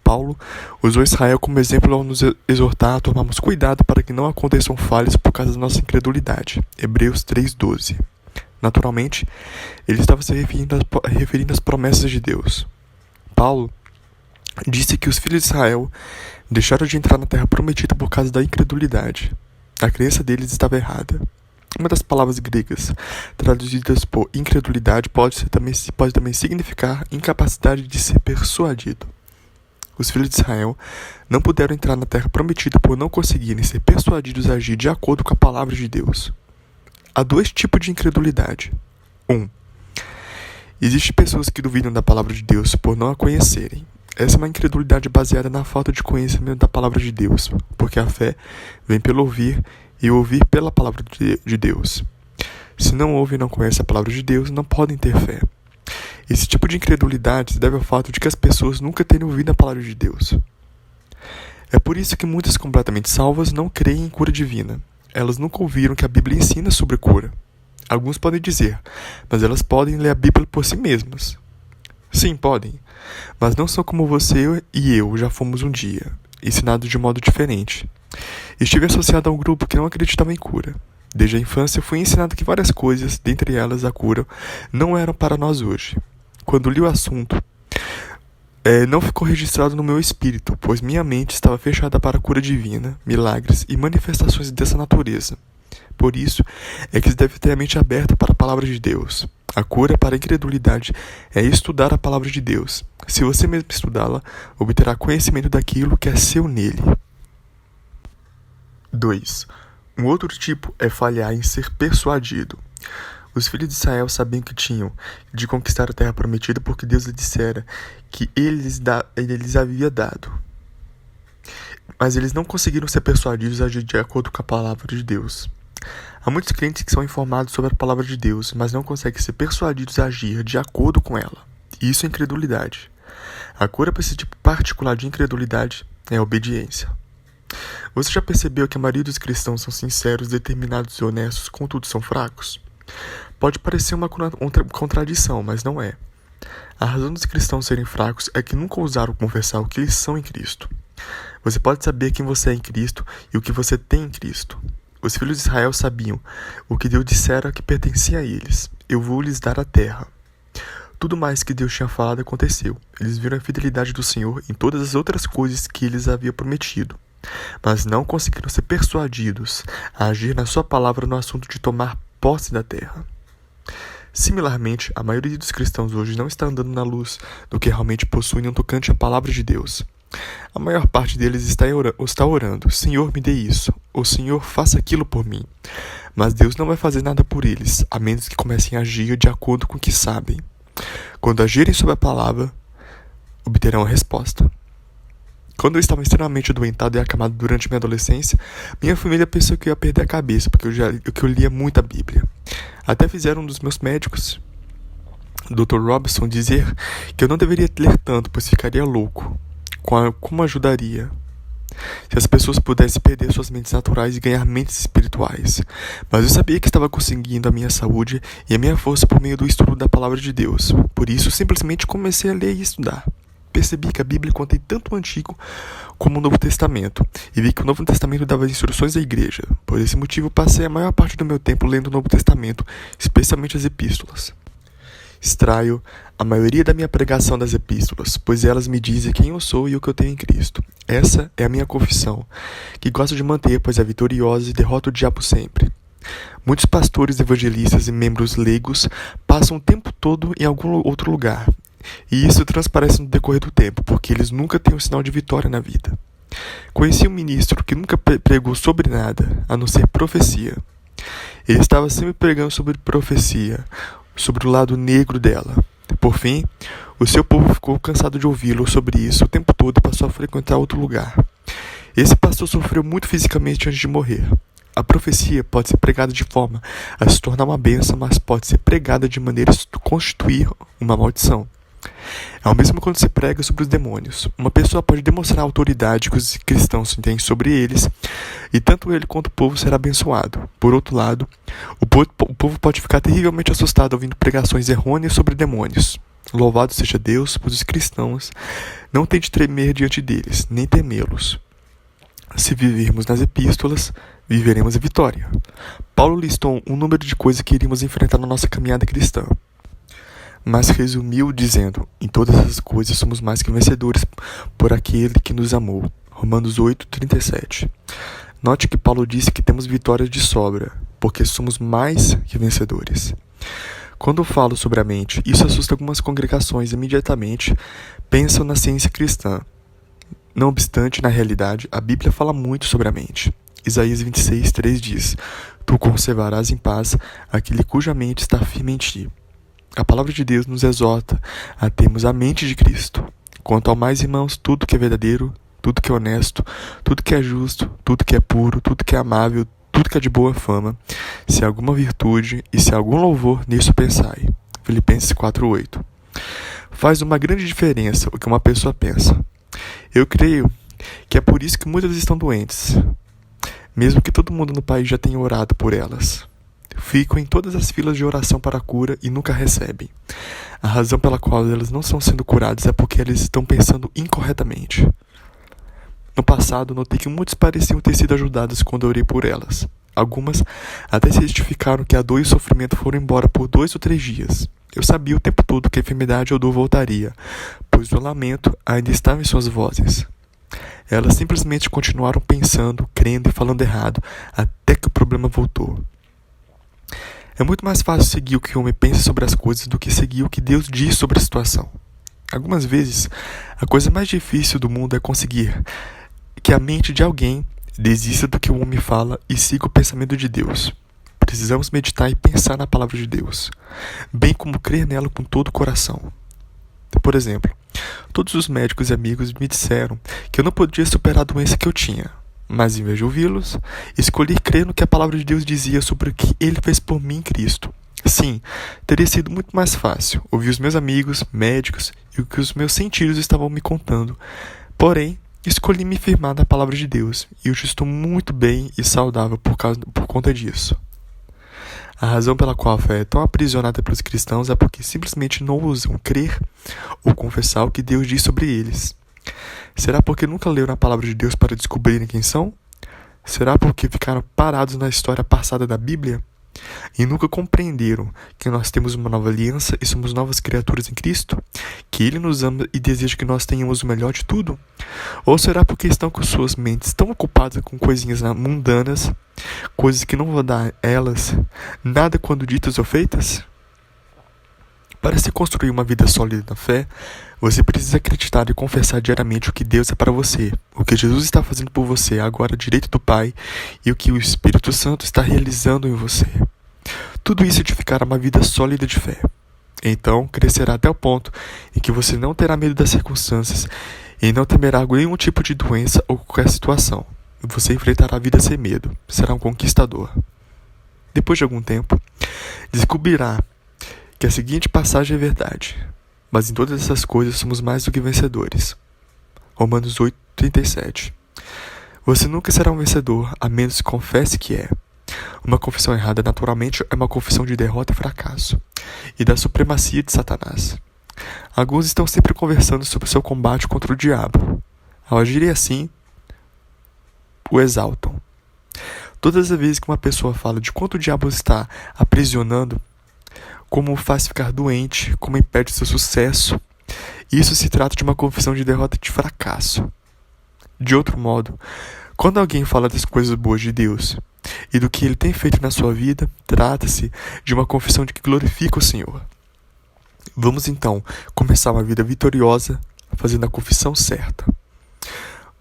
Paulo usou Israel como exemplo ao nos exortar a tomarmos cuidado para que não aconteçam falhas por causa da nossa incredulidade. Hebreus 3:12. Naturalmente, ele estava se referindo às promessas de Deus. Paulo disse que os filhos de Israel deixaram de entrar na terra prometida por causa da incredulidade. A crença deles estava errada. Uma das palavras gregas traduzidas por incredulidade pode também significar incapacidade de ser persuadido. Os filhos de Israel não puderam entrar na terra prometida por não conseguirem ser persuadidos a agir de acordo com a palavra de Deus. Há 2 tipos de incredulidade. 1. Existem pessoas que duvidam da palavra de Deus por não a conhecerem. Essa é uma incredulidade baseada na falta de conhecimento da palavra de Deus, porque a fé vem pelo ouvir e ouvir pela palavra de Deus. Se não ouvem e não conhecem a palavra de Deus, não podem ter fé. Esse tipo de incredulidade se deve ao fato de que as pessoas nunca terem ouvido a palavra de Deus. É por isso que muitas completamente salvas não creem em cura divina. Elas nunca ouviram que a Bíblia ensina sobre cura. Alguns podem dizer, mas elas podem ler a Bíblia por si mesmas. Sim, podem, mas não são como você e eu já fomos um dia, ensinados de modo diferente. Estive associado a um grupo que não acreditava em cura. Desde a infância fui ensinado que várias coisas, dentre elas a cura, não eram para nós hoje. Quando li o assunto, não ficou registrado no meu espírito, pois minha mente estava fechada para a cura divina, milagres e manifestações dessa natureza. Por isso, é que se deve ter a mente aberta para a palavra de Deus. A cura para a incredulidade é estudar a palavra de Deus. Se você mesmo estudá-la, obterá conhecimento daquilo que é seu nele. 2. Um outro tipo é falhar em ser persuadido. Os filhos de Israel sabiam que tinham de conquistar a terra prometida porque Deus lhes dissera que ele lhes havia dado. Mas eles não conseguiram ser persuadidos a agir de acordo com a palavra de Deus. Há muitos crentes que são informados sobre a palavra de Deus, mas não conseguem ser persuadidos a agir de acordo com ela. Isso é incredulidade. A cura para esse tipo particular de incredulidade é a obediência. Você já percebeu que a maioria dos cristãos são sinceros, determinados e honestos, contudo são fracos? Pode parecer uma contradição, mas não é. A razão dos cristãos serem fracos é que nunca ousaram confessar o que eles são em Cristo. Você pode saber quem você é em Cristo e o que você tem em Cristo. Os filhos de Israel sabiam o que Deus dissera que pertencia a eles. Eu vou lhes dar a terra. Tudo mais que Deus tinha falado aconteceu. Eles viram a fidelidade do Senhor em todas as outras coisas que Ele lhes havia prometido, mas não conseguiram ser persuadidos a agir na sua palavra no assunto de tomar posse da terra. Similarmente, a maioria dos cristãos hoje não está andando na luz do que realmente possuem no tocante à palavra de Deus. A maior parte deles está orando: Senhor, me dê isso, ou Senhor, faça aquilo por mim. Mas Deus não vai fazer nada por eles, a menos que comecem a agir de acordo com o que sabem. Quando agirem sob a palavra, obterão a resposta. Quando eu estava extremamente adoentado e acamado durante minha adolescência, minha família pensou que eu ia perder a cabeça, porque eu lia muito a Bíblia. Até fizeram um dos meus médicos, Dr. Robinson, dizer que eu não deveria ler tanto, pois ficaria louco. Como ajudaria se as pessoas pudessem perder suas mentes naturais e ganhar mentes espirituais? Mas eu sabia que estava conseguindo a minha saúde e a minha força por meio do estudo da palavra de Deus. Por isso, simplesmente comecei a ler e estudar. Percebi que a Bíblia contém tanto o Antigo como o Novo Testamento, e vi que o Novo Testamento dava instruções à igreja. Por esse motivo, passei a maior parte do meu tempo lendo o Novo Testamento, especialmente as epístolas. Extraio a maioria da minha pregação das epístolas, pois elas me dizem quem eu sou e o que eu tenho em Cristo. Essa é a minha confissão, que gosto de manter, pois é vitoriosa e derrota o diabo sempre. Muitos pastores, evangelistas e membros leigos passam o tempo todo em algum outro lugar, e isso transparece no decorrer do tempo, porque eles nunca têm um sinal de vitória na vida. Conheci um ministro que nunca pregou sobre nada, a não ser profecia. Ele estava sempre pregando sobre profecia, sobre o lado negro dela. Por fim, o seu povo ficou cansado de ouvi-lo sobre isso o tempo todo e passou a frequentar outro lugar. Esse pastor sofreu muito fisicamente antes de morrer. A profecia pode ser pregada de forma a se tornar uma bênção, mas pode ser pregada de maneira a constituir uma maldição. É o mesmo quando se prega sobre os demônios. Uma pessoa pode demonstrar a autoridade que os cristãos têm sobre eles, e tanto ele quanto o povo será abençoado. Por outro lado, o povo pode ficar terrivelmente assustado ouvindo pregações errôneas sobre demônios. Louvado seja Deus, pois os cristãos não têm de tremer diante deles, nem temê-los. Se vivermos nas epístolas, viveremos a vitória. Paulo listou um número de coisas que iríamos enfrentar na nossa caminhada cristã, mas resumiu dizendo: em todas as coisas somos mais que vencedores por aquele que nos amou. Romanos 8:37. Note que Paulo disse que temos vitórias de sobra, porque somos mais que vencedores. Quando eu falo sobre a mente, isso assusta algumas congregações. Imediatamente pensam na ciência cristã. Não obstante, na realidade, a Bíblia fala muito sobre a mente. Isaías 26:3 diz: Tu conservarás em paz aquele cuja mente está firme em ti. A palavra de Deus nos exorta a termos a mente de Cristo. Quanto ao mais, irmãos, tudo que é verdadeiro, tudo que é honesto, tudo que é justo, tudo que é puro, tudo que é amável, tudo que é de boa fama, se há alguma virtude e se há algum louvor, nisso pensai. Filipenses 4:8. Faz uma grande diferença o que uma pessoa pensa. Eu creio que é por isso que muitas estão doentes, mesmo que todo mundo no país já tenha orado por elas. Ficam em todas as filas de oração para a cura e nunca recebem. A razão pela qual elas não estão sendo curadas é porque elas estão pensando incorretamente. No passado, notei que muitos pareciam ter sido ajudadas quando orei por elas. Algumas até se justificaram que a dor e o sofrimento foram embora por 2 ou 3 dias. Eu sabia o tempo todo que a enfermidade ou dor voltaria, pois o lamento ainda estava em suas vozes. Elas simplesmente continuaram pensando, crendo e falando errado, até que o problema voltou. É muito mais fácil seguir o que o homem pensa sobre as coisas do que seguir o que Deus diz sobre a situação. Algumas vezes, a coisa mais difícil do mundo é conseguir que a mente de alguém desista do que o homem fala e siga o pensamento de Deus. Precisamos meditar e pensar na palavra de Deus, bem como crer nela com todo o coração. Por exemplo, todos os médicos e amigos me disseram que eu não podia superar a doença que eu tinha, mas em vez de ouvi-los, escolhi crer no que a palavra de Deus dizia sobre o que Ele fez por mim em Cristo. Sim, teria sido muito mais fácil ouvir os meus amigos, médicos e o que os meus sentidos estavam me contando. Porém, escolhi me firmar na palavra de Deus e hoje estou muito bem e saudável por conta disso. A razão pela qual a fé é tão aprisionada pelos cristãos é porque simplesmente não ousam crer ou confessar o que Deus diz sobre eles. Será porque nunca leram a palavra de Deus para descobrirem quem são? Será porque ficaram parados na história passada da Bíblia? E nunca compreenderam que nós temos uma nova aliança e somos novas criaturas em Cristo? Que Ele nos ama e deseja que nós tenhamos o melhor de tudo? Ou será porque estão com suas mentes tão ocupadas com coisinhas mundanas, coisas que não vão dar a elas nada quando ditas ou feitas? Para se construir uma vida sólida na fé, você precisa acreditar e confessar diariamente o que Deus é para você, o que Jesus está fazendo por você agora direito do Pai e o que o Espírito Santo está realizando em você. Tudo isso edificará uma vida sólida de fé. Então, crescerá até o ponto em que você não terá medo das circunstâncias e não temerá nenhum tipo de doença ou qualquer situação. Você enfrentará a vida sem medo, será um conquistador. Depois de algum tempo, descobrirá que a seguinte passagem é verdade: mas em todas essas coisas somos mais do que vencedores. Romanos 8:37. Você nunca será um vencedor a menos que confesse que é. Uma confissão errada naturalmente é uma confissão de derrota e fracasso, e da supremacia de Satanás. Alguns estão sempre conversando sobre seu combate contra o diabo. Ao agirem assim, o exaltam. Todas as vezes que uma pessoa fala de quanto o diabo está aprisionando, como o faz ficar doente, como impede seu sucesso, isso se trata de uma confissão de derrota e de fracasso. De outro modo, quando alguém fala das coisas boas de Deus e do que Ele tem feito na sua vida, trata-se de uma confissão de que glorifica o Senhor. Vamos então começar uma vida vitoriosa fazendo a confissão certa.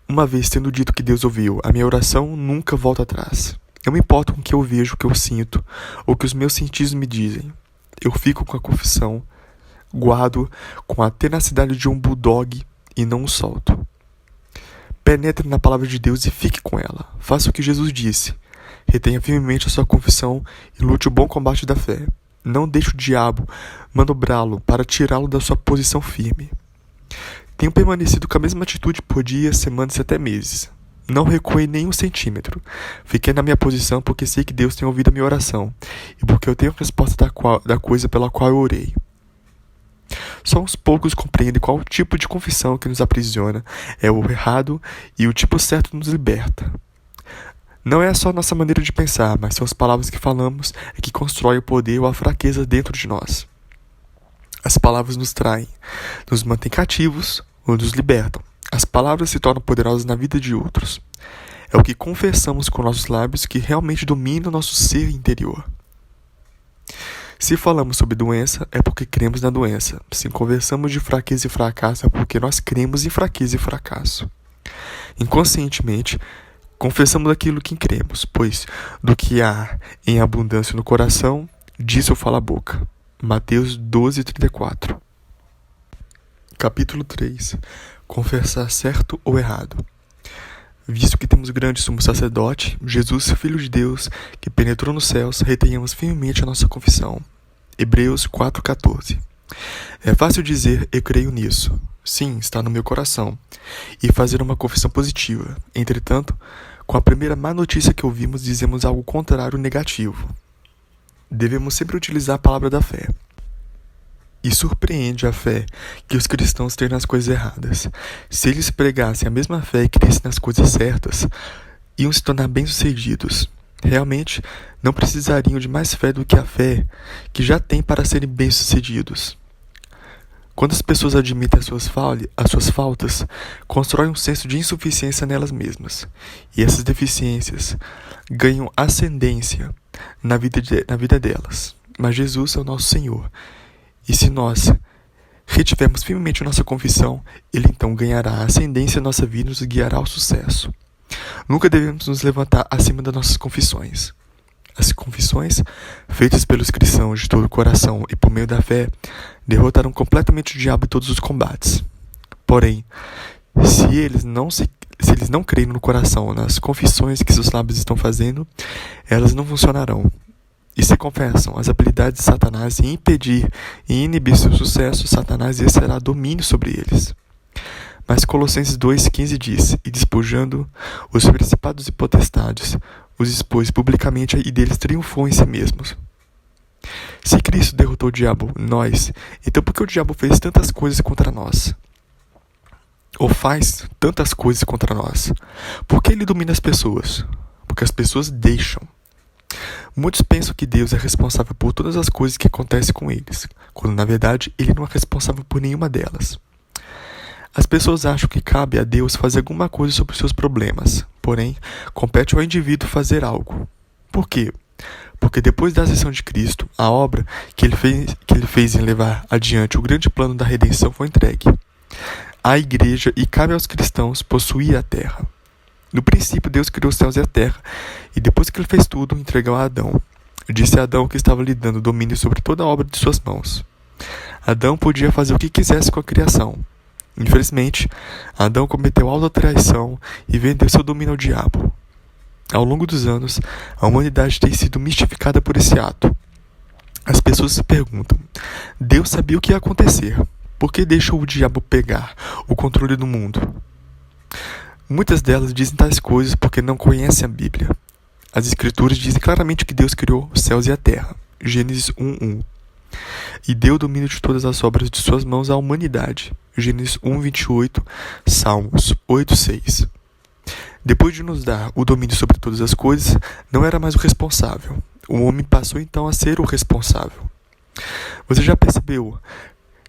Uma vez tendo dito que Deus ouviu, a minha oração nunca volta atrás. Não me importa com o que eu vejo, o que eu sinto, ou o que os meus sentidos me dizem. Eu fico com a confissão, guardo com a tenacidade de um bulldog e não o solto. Penetre na palavra de Deus e fique com ela. Faça o que Jesus disse. Retenha firmemente a sua confissão e lute o bom combate da fé. Não deixe o diabo manobrá-lo para tirá-lo da sua posição firme. Tenho permanecido com a mesma atitude por dias, semanas e até meses. Não recuei nem um centímetro. Fiquei na minha posição porque sei que Deus tem ouvido a minha oração e porque eu tenho a resposta da coisa pela qual eu orei. Só uns poucos compreendem qual tipo de confissão que nos aprisiona é o errado e o tipo certo nos liberta. Não é só nossa maneira de pensar, mas são as palavras que falamos que constroem o poder ou a fraqueza dentro de nós. As palavras nos traem, nos mantêm cativos ou nos libertam. As palavras se tornam poderosas na vida de outros. É o que confessamos com nossos lábios que realmente domina o nosso ser interior. Se falamos sobre doença, é porque cremos na doença. Se conversamos de fraqueza e fracasso, é porque nós cremos em fraqueza e fracasso. Inconscientemente, confessamos aquilo que cremos, pois do que há em abundância no coração, disso fala a boca. Mateus 12:34. Capítulo 3. Confessar certo ou errado. Visto que temos grande sumo sacerdote, Jesus, Filho de Deus, que penetrou nos céus, retenhamos firmemente a nossa confissão. Hebreus 4:14. É fácil dizer, eu creio nisso. Sim, está no meu coração. E fazer uma confissão positiva. Entretanto, com a primeira má notícia que ouvimos, dizemos algo contrário negativo. Devemos sempre utilizar a palavra da fé. E surpreende a fé que os cristãos têm nas coisas erradas. Se eles pregassem a mesma fé e crescem nas coisas certas, iam se tornar bem-sucedidos. Realmente, não precisariam de mais fé do que a fé que já têm para serem bem-sucedidos. Quando as pessoas admitem as suas faltas, constroem um senso de insuficiência nelas mesmas. E essas deficiências ganham ascendência na vida delas. Mas Jesus é o nosso Senhor. E se nós retivermos firmemente nossa confissão, Ele então ganhará ascendência em nossa vida e nos guiará ao sucesso. Nunca devemos nos levantar acima das nossas confissões. As confissões, feitas pelos cristãos de todo o coração e por meio da fé, derrotaram completamente o diabo em todos os combates. Porém, se eles não crerem no coração nas confissões que seus lábios estão fazendo, elas não funcionarão. E se confessam as habilidades de Satanás em impedir e inibir seu sucesso, Satanás exercerá domínio sobre eles. Mas Colossenses 2,15 diz: e despojando os principados e potestades, os expôs publicamente e deles triunfou em si mesmos. Se Cristo derrotou o diabo, nós, então por que o diabo fez tantas coisas contra nós? Ou faz tantas coisas contra nós? Por que ele domina as pessoas? Porque as pessoas deixam. Muitos pensam que Deus é responsável por todas as coisas que acontecem com eles, quando na verdade ele não é responsável por nenhuma delas. As pessoas acham que cabe a Deus fazer alguma coisa sobre os seus problemas, porém, compete ao indivíduo fazer algo. Por quê? Porque depois da ascensão de Cristo, a obra que ele fez em levar adiante o grande plano da redenção foi entregue à igreja e cabe aos cristãos possuir a terra. No princípio, Deus criou os céus e a terra, e depois que ele fez tudo, entregou a Adão. Disse a Adão que estava lhe dando domínio sobre toda a obra de suas mãos. Adão podia fazer o que quisesse com a criação. Infelizmente, Adão cometeu autotraição e vendeu seu domínio ao diabo. Ao longo dos anos, a humanidade tem sido mistificada por esse ato. As pessoas se perguntam: Deus sabia o que ia acontecer? Por que deixou o diabo pegar o controle do mundo? Muitas delas dizem tais coisas porque não conhecem a Bíblia. As Escrituras dizem claramente que Deus criou os céus e a terra. Gênesis 1:1. E deu o domínio de todas as obras de suas mãos à humanidade. Gênesis 1:28, Salmos 8:6. Depois de nos dar o domínio sobre todas as coisas, não era mais o responsável. O homem passou então a ser o responsável. Você já percebeu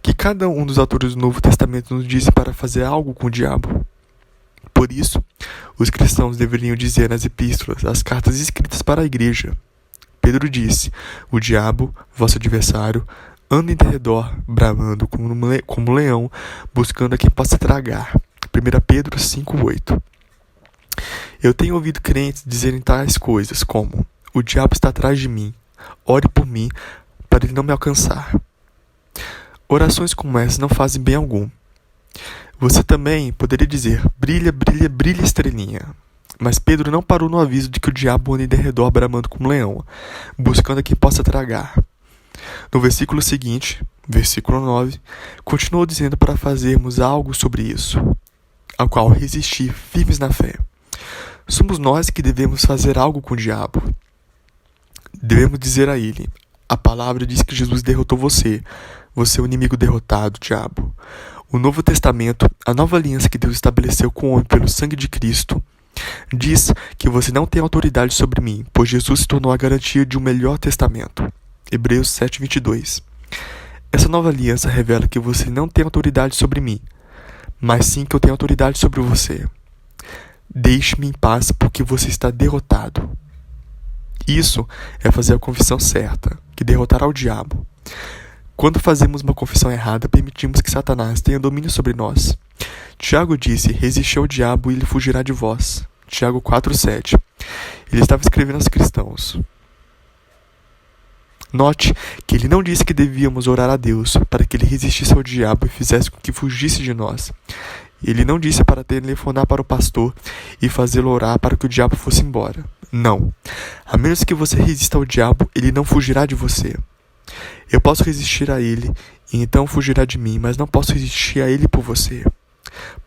que cada um dos autores do Novo Testamento nos diz para fazer algo com o diabo? Por isso, os cristãos deveriam dizer nas epístolas, as cartas escritas para a igreja. Pedro disse: o diabo, vosso adversário, anda em derredor, bramando como leão, buscando a quem possa tragar. 1 Pedro 5:8. Eu tenho ouvido crentes dizerem tais coisas como: o diabo está atrás de mim, ore por mim, para ele não me alcançar. Orações como essas não fazem bem algum. Você também poderia dizer: brilha, brilha, brilha, estrelinha. Mas Pedro não parou no aviso de que o diabo anda em derredor bramando como leão, buscando a quem possa tragar. No versículo seguinte, versículo 9, continuou dizendo para fazermos algo sobre isso, ao qual resistir firmes na fé. Somos nós que devemos fazer algo com o diabo. Devemos dizer a ele: a palavra diz que Jesus derrotou você. Você é o inimigo derrotado, diabo. O Novo Testamento, a nova aliança que Deus estabeleceu com o homem pelo sangue de Cristo, diz que você não tem autoridade sobre mim, pois Jesus se tornou a garantia de um melhor testamento. Hebreus 7:22. Essa nova aliança revela que você não tem autoridade sobre mim, mas sim que eu tenho autoridade sobre você. Deixe-me em paz, porque você está derrotado. Isso é fazer a confissão certa, que derrotará o diabo. Quando fazemos uma confissão errada, permitimos que Satanás tenha domínio sobre nós. Tiago disse: resisti ao diabo e ele fugirá de vós. Tiago 4:7. Ele estava escrevendo aos cristãos. Note que ele não disse que devíamos orar a Deus para que ele resistisse ao diabo e fizesse com que fugisse de nós. Ele não disse para telefonar para o pastor e fazê-lo orar para que o diabo fosse embora. Não. A menos que você resista ao diabo, ele não fugirá de você. Eu posso resistir a ele, e então fugirá de mim, mas não posso resistir a ele por você.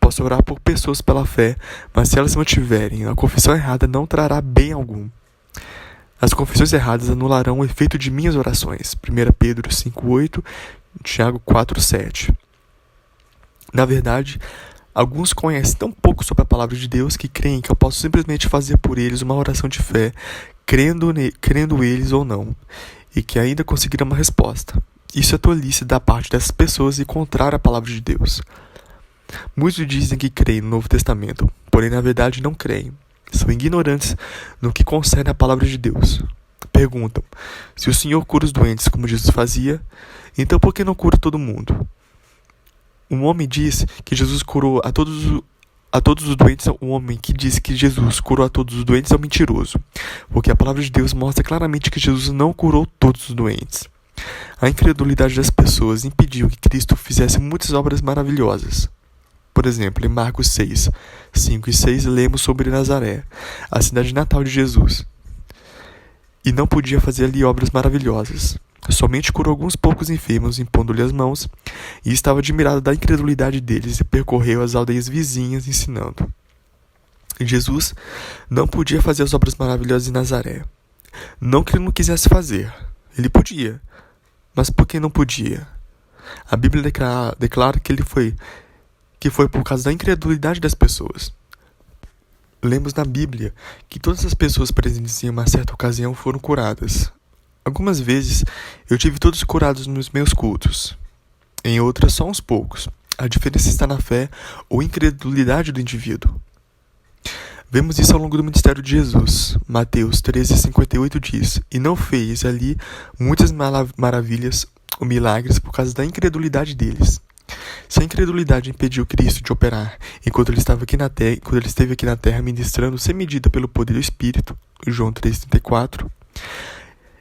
Posso orar por pessoas pela fé, mas se elas mantiverem a confissão errada, não trará bem algum. As confissões erradas anularão o efeito de minhas orações. 1 Pedro 5:8, Tiago 4:7. Na verdade, alguns conhecem tão pouco sobre a palavra de Deus que creem que eu posso simplesmente fazer por eles uma oração de fé, crendo eles ou não, e que ainda conseguirão uma resposta. Isso é tolice da parte dessas pessoas e contrário à palavra de Deus. Muitos dizem que creem no Novo Testamento, porém na verdade não creem. São ignorantes no que concerne à palavra de Deus. Perguntam, se o Senhor cura os doentes como Jesus fazia, então por que não cura todo mundo? Um homem diz que Jesus curou a todos os doentes. Um homem que diz que Jesus curou a todos os doentes é um mentiroso, porque a palavra de Deus mostra claramente que Jesus não curou todos os doentes. A incredulidade das pessoas impediu que Cristo fizesse muitas obras maravilhosas. Por exemplo, em Marcos 6, 5 e 6, lemos sobre Nazaré, a cidade natal de Jesus. E não podia fazer ali obras maravilhosas. Somente curou alguns poucos enfermos, impondo-lhe as mãos, e estava admirado da incredulidade deles e percorreu as aldeias vizinhas ensinando. Jesus não podia fazer as obras maravilhosas em Nazaré. Não que ele não quisesse fazer. Ele podia. Mas por que não podia? A Bíblia declara que foi por causa da incredulidade das pessoas. Lemos na Bíblia que todas as pessoas presentes em uma certa ocasião foram curadas. Algumas vezes eu tive todos curados nos meus cultos. Em outras, só uns poucos. A diferença está na fé ou incredulidade do indivíduo. Vemos isso ao longo do ministério de Jesus. Mateus 13:58 diz, e não fez ali muitas maravilhas ou milagres por causa da incredulidade deles. Se a incredulidade impediu Cristo de operar enquanto ele esteve aqui na terra ministrando sem medida pelo poder do Espírito, João 3:34,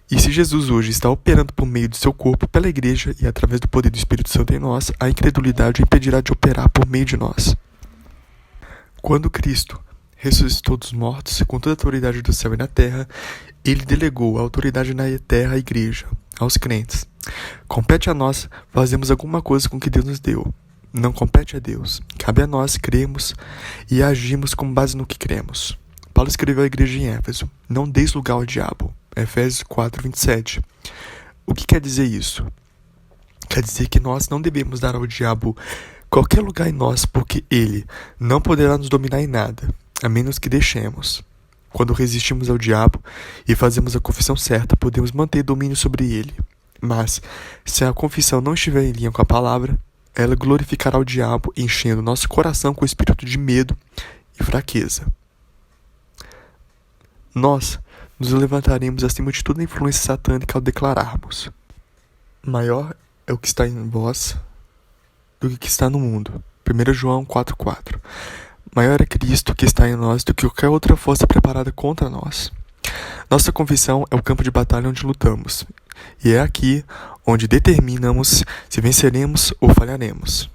e se Jesus hoje está operando por meio do seu corpo, pela igreja e através do poder do Espírito Santo em nós, a incredulidade o impedirá de operar por meio de nós. Quando Cristo ressuscitou dos mortos, com toda a autoridade do céu e na terra, ele delegou a autoridade na terra à igreja, aos crentes. Compete a nós fazermos alguma coisa com o que Deus nos deu. Não compete a Deus. Cabe a nós cremos e agimos com base no que cremos. Paulo escreveu à igreja em Éfeso, não deis lugar ao diabo. Efésios 4:27. O que quer dizer isso? Quer dizer que nós não devemos dar ao diabo qualquer lugar em nós, porque ele não poderá nos dominar em nada, a menos que deixemos. Quando resistimos ao diabo e fazemos a confissão certa, podemos manter domínio sobre ele. Mas, se a confissão não estiver em linha com a palavra, ela glorificará o diabo, enchendo nosso coração com o espírito de medo e fraqueza. Nós nos levantaremos acima de toda a influência satânica ao declararmos: maior é o que está em vós do que está no mundo. 1 João 4:4. Maior é Cristo que está em nós do que qualquer outra força preparada contra nós. Nossa confissão é o campo de batalha onde lutamos, e é aqui onde determinamos se venceremos ou falharemos.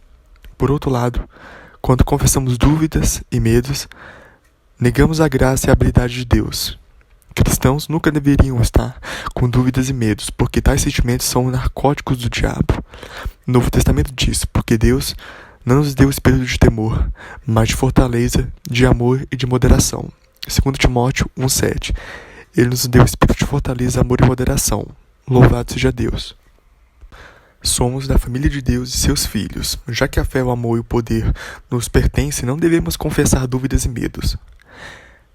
Por outro lado, quando confessamos dúvidas e medos, negamos a graça e a habilidade de Deus. Cristãos nunca deveriam estar com dúvidas e medos, porque tais sentimentos são narcóticos do diabo. O Novo Testamento diz, porque Deus não nos deu espírito de temor, mas de fortaleza, de amor e de moderação. 2 Timóteo 1:7. Ele nos deu espírito de fortaleza, amor e moderação. Louvado seja Deus. Somos da família de Deus e seus filhos. Já que a fé, o amor e o poder nos pertencem, não devemos confessar dúvidas e medos.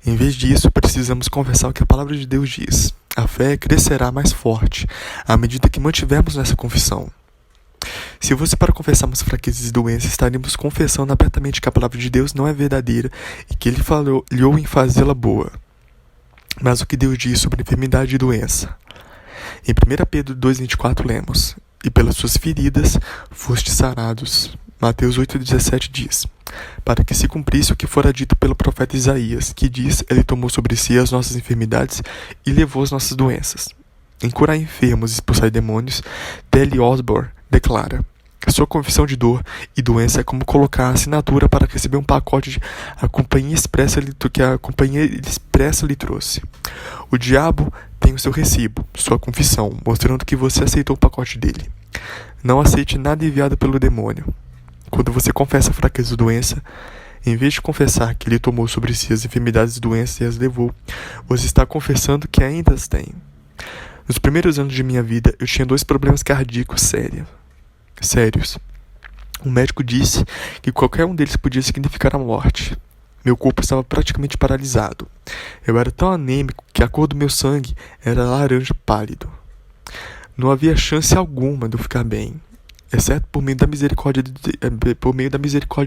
Em vez disso, precisamos confessar o que a palavra de Deus diz. A fé crescerá mais forte à medida que mantivermos nessa confissão. Se fosse para confessarmos fraquezas e doenças, estaríamos confessando abertamente que a palavra de Deus não é verdadeira e que ele falhou em fazê-la boa. Mas o que Deus diz sobre enfermidade e doença? Em 1 Pedro 2:24 lemos, e pelas suas feridas foste sarados. Mateus 8:17 diz, para que se cumprisse o que fora dito pelo profeta Isaías, que diz, ele tomou sobre si as nossas enfermidades e levou as nossas doenças. Em curar enfermos e expulsar demônios, T.L. Osborne declara, sua confissão de dor e doença é como colocar a assinatura para receber um pacote que a Companhia Expressa lhe trouxe. O diabo tem o seu recibo, sua confissão, mostrando que você aceitou o pacote dele. Não aceite nada enviado pelo demônio. Quando você confessa a fraqueza ou doença, em vez de confessar que ele tomou sobre si as enfermidades e doenças e as levou, você está confessando que ainda as tem. Nos primeiros anos de minha vida, eu tinha 2 problemas cardíacos sérios. O médico disse que qualquer um deles podia significar a morte. Meu corpo estava praticamente paralisado. Eu era tão anêmico que a cor do meu sangue era laranja pálido. Não havia chance alguma de eu ficar bem, exceto por meio da misericórdia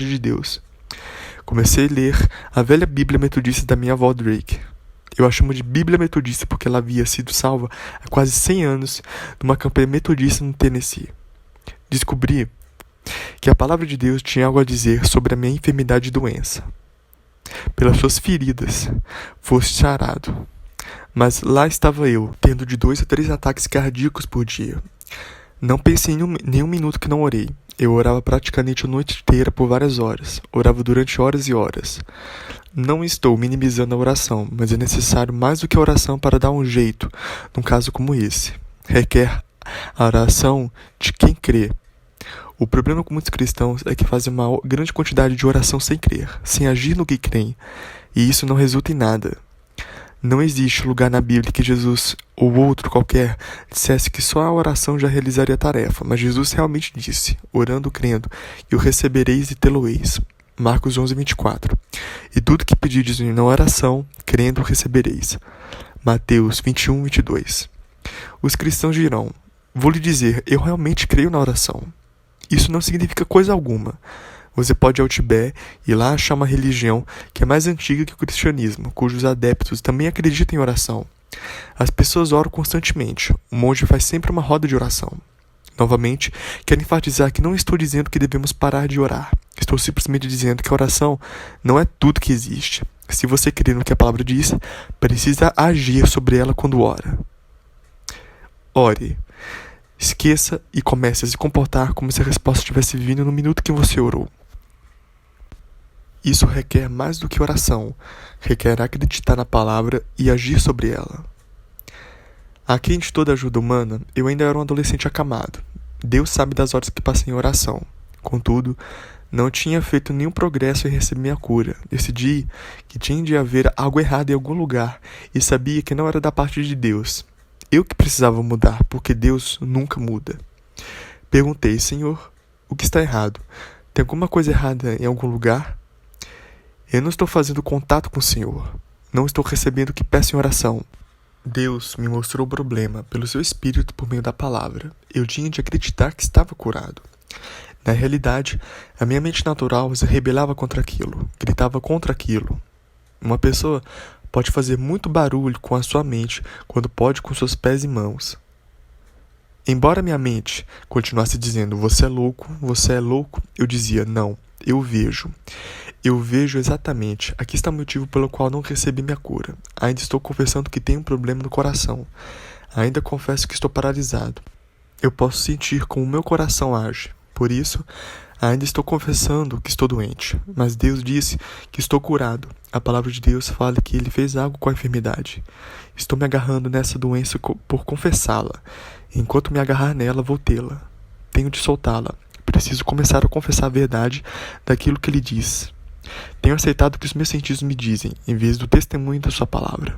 de Deus. Comecei a ler a velha Bíblia Metodista da minha avó Drake. Eu a chamo de Bíblia Metodista porque ela havia sido salva há quase 100 anos numa campanha metodista no Tennessee. Descobri que a palavra de Deus tinha algo a dizer sobre a minha enfermidade e doença. Pelas suas feridas, foste sarado. Mas lá estava eu, tendo de 2 a 3 ataques cardíacos por dia. Não pensei em nenhum minuto que não orei. Eu orava praticamente a noite inteira por várias horas. Orava durante horas e horas. Não estou minimizando a oração, mas é necessário mais do que a oração para dar um jeito, num caso como esse. Requer a oração de quem crê. O problema com muitos cristãos é que fazem uma grande quantidade de oração sem crer, sem agir no que creem, e isso não resulta em nada. Não existe lugar na Bíblia que Jesus ou outro qualquer dissesse que só a oração já realizaria a tarefa, mas Jesus realmente disse, orando crendo, e o recebereis e tê-lo-eis. Marcos 11:24. E tudo que pedirdes na oração, crendo, recebereis. Mateus 21:22. Os cristãos dirão, vou lhe dizer, eu realmente creio na oração. Isso não significa coisa alguma. Você pode ir ao Tibete e lá achar uma religião que é mais antiga que o cristianismo, cujos adeptos também acreditam em oração. As pessoas oram constantemente. O monge faz sempre uma roda de oração. Novamente, quero enfatizar que não estou dizendo que devemos parar de orar. Estou simplesmente dizendo que a oração não é tudo que existe. Se você crê no que a palavra diz, precisa agir sobre ela quando ora. Ore. Esqueça e comece a se comportar como se a resposta tivesse vindo no minuto que você orou. Isso requer mais do que oração, requer acreditar na palavra e agir sobre ela. Aquém de toda ajuda humana, eu ainda era um adolescente acamado. Deus sabe das horas que passei em oração. Contudo, não tinha feito nenhum progresso em receber minha cura. Decidi que tinha de haver algo errado em algum lugar e sabia que não era da parte de Deus. Eu que precisava mudar, porque Deus nunca muda. Perguntei, Senhor, o que está errado? Tem alguma coisa errada em algum lugar? Eu não estou fazendo contato com o Senhor. Não estou recebendo o que peço em oração. Deus me mostrou o problema pelo seu Espírito por meio da palavra. Eu tinha de acreditar que estava curado. Na realidade, a minha mente natural se rebelava contra aquilo, gritava contra aquilo. Uma pessoa pode fazer muito barulho com a sua mente quando pode com seus pés e mãos. Embora minha mente continuasse dizendo, você é louco, eu dizia, não, eu vejo. Eu vejo exatamente, aqui está o motivo pelo qual não recebi minha cura. Ainda estou confessando que tenho um problema no coração. Ainda confesso que estou paralisado. Eu posso sentir como o meu coração age. Por isso, ainda estou confessando que estou doente, mas Deus disse que estou curado. A palavra de Deus fala que Ele fez algo com a enfermidade. Estou me agarrando nessa doença por confessá-la. Enquanto me agarrar nela, vou tê-la. Tenho de soltá-la. Preciso começar a confessar a verdade daquilo que Ele diz. Tenho aceitado o que os meus sentidos me dizem, em vez do testemunho da sua palavra.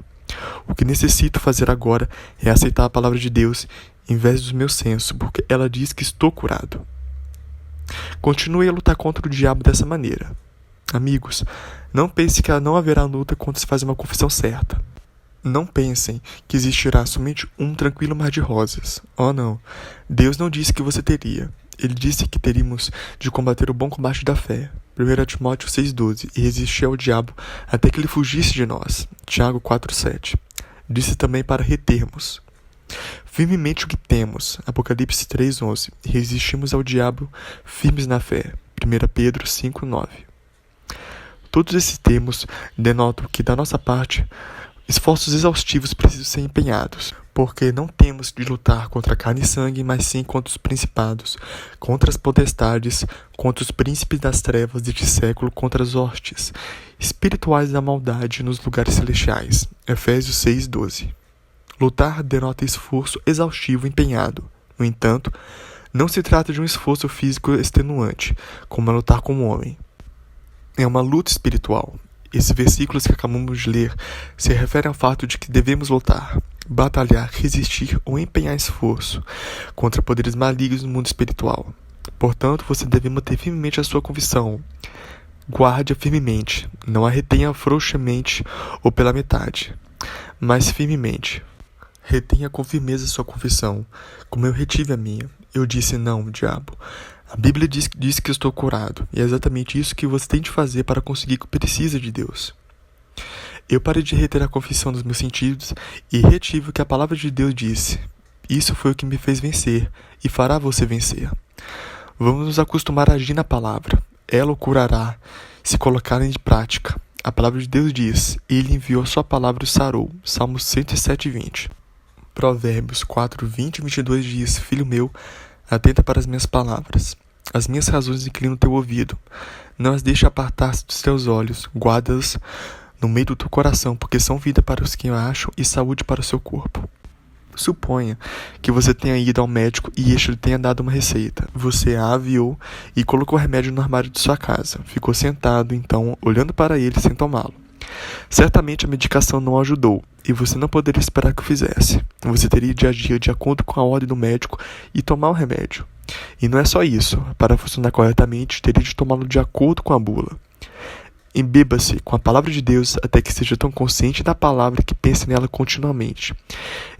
O que necessito fazer agora é aceitar a palavra de Deus, em vez dos meus sensos, porque ela diz que estou curado. Continue a lutar contra o diabo dessa maneira. Amigos, não pense que não haverá luta quando se faz uma confissão certa. Não pensem que existirá somente um tranquilo mar de rosas. Oh não, Deus não disse que você teria. Ele disse que teríamos de combater o bom combate da fé. 1 Timóteo 6,12 e resistir ao diabo até que ele fugisse de nós. Tiago 4,7. Disse também para retermos firmemente o que temos, Apocalipse 3,11, e resistimos ao diabo firmes na fé, 1 Pedro 5,9. Todos esses termos denotam que, da nossa parte, esforços exaustivos precisam ser empenhados, porque não temos de lutar contra carne e sangue, mas sim contra os principados, contra as potestades, contra os príncipes das trevas deste século, contra as hostes espirituais da maldade nos lugares celestiais, Efésios 6,12. Lutar denota esforço exaustivo empenhado. No entanto, não se trata de um esforço físico extenuante, como é lutar como homem. É uma luta espiritual. Esses versículos que acabamos de ler se referem ao fato de que devemos lutar, batalhar, resistir ou empenhar esforço contra poderes malignos no mundo espiritual. Portanto, você deve manter firmemente a sua convicção. Guarde-a firmemente, não a retenha frouxamente ou pela metade, mas firmemente. Retenha com firmeza sua confissão, como eu retive a minha. Eu disse, não, diabo. A Bíblia diz que estou curado, e é exatamente isso que você tem de fazer para conseguir o que precisa de Deus. Eu parei de reter a confissão dos meus sentidos e retive o que a palavra de Deus disse. Isso foi o que me fez vencer, e fará você vencer. Vamos nos acostumar a agir na palavra. Ela o curará, se colocar em prática. A palavra de Deus diz, Ele enviou a sua palavra e o sarou. Salmos 107:20. Provérbios 4:20 e 22 diz, Filho meu, atenta para as minhas palavras. As minhas razões inclinam o teu ouvido. Não as deixe apartar-se dos teus olhos. Guarda-as no meio do teu coração, porque são vida para os que o acham e saúde para o seu corpo. Suponha que você tenha ido ao médico e este lhe tenha dado uma receita. Você a aviou e colocou o remédio no armário de sua casa. Ficou sentado, então, olhando para ele sem tomá-lo. Certamente a medicação não ajudou, e você não poderia esperar que o fizesse. Você teria de agir de acordo com a ordem do médico e tomar o remédio. E não é só isso. Para funcionar corretamente, teria de tomá-lo de acordo com a bula. Embeba-se com a palavra de Deus até que seja tão consciente da palavra que pense nela continuamente.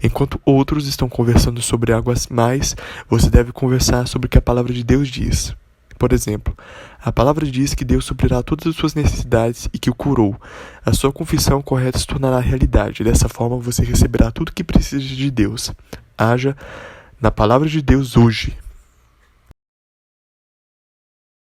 Enquanto outros estão conversando sobre algo mais, você deve conversar sobre o que a palavra de Deus diz. Por exemplo, a palavra diz que Deus suprirá todas as suas necessidades e que o curou. A sua confissão correta se tornará realidade. Dessa forma, você receberá tudo o que precisa de Deus. Haja na palavra de Deus hoje.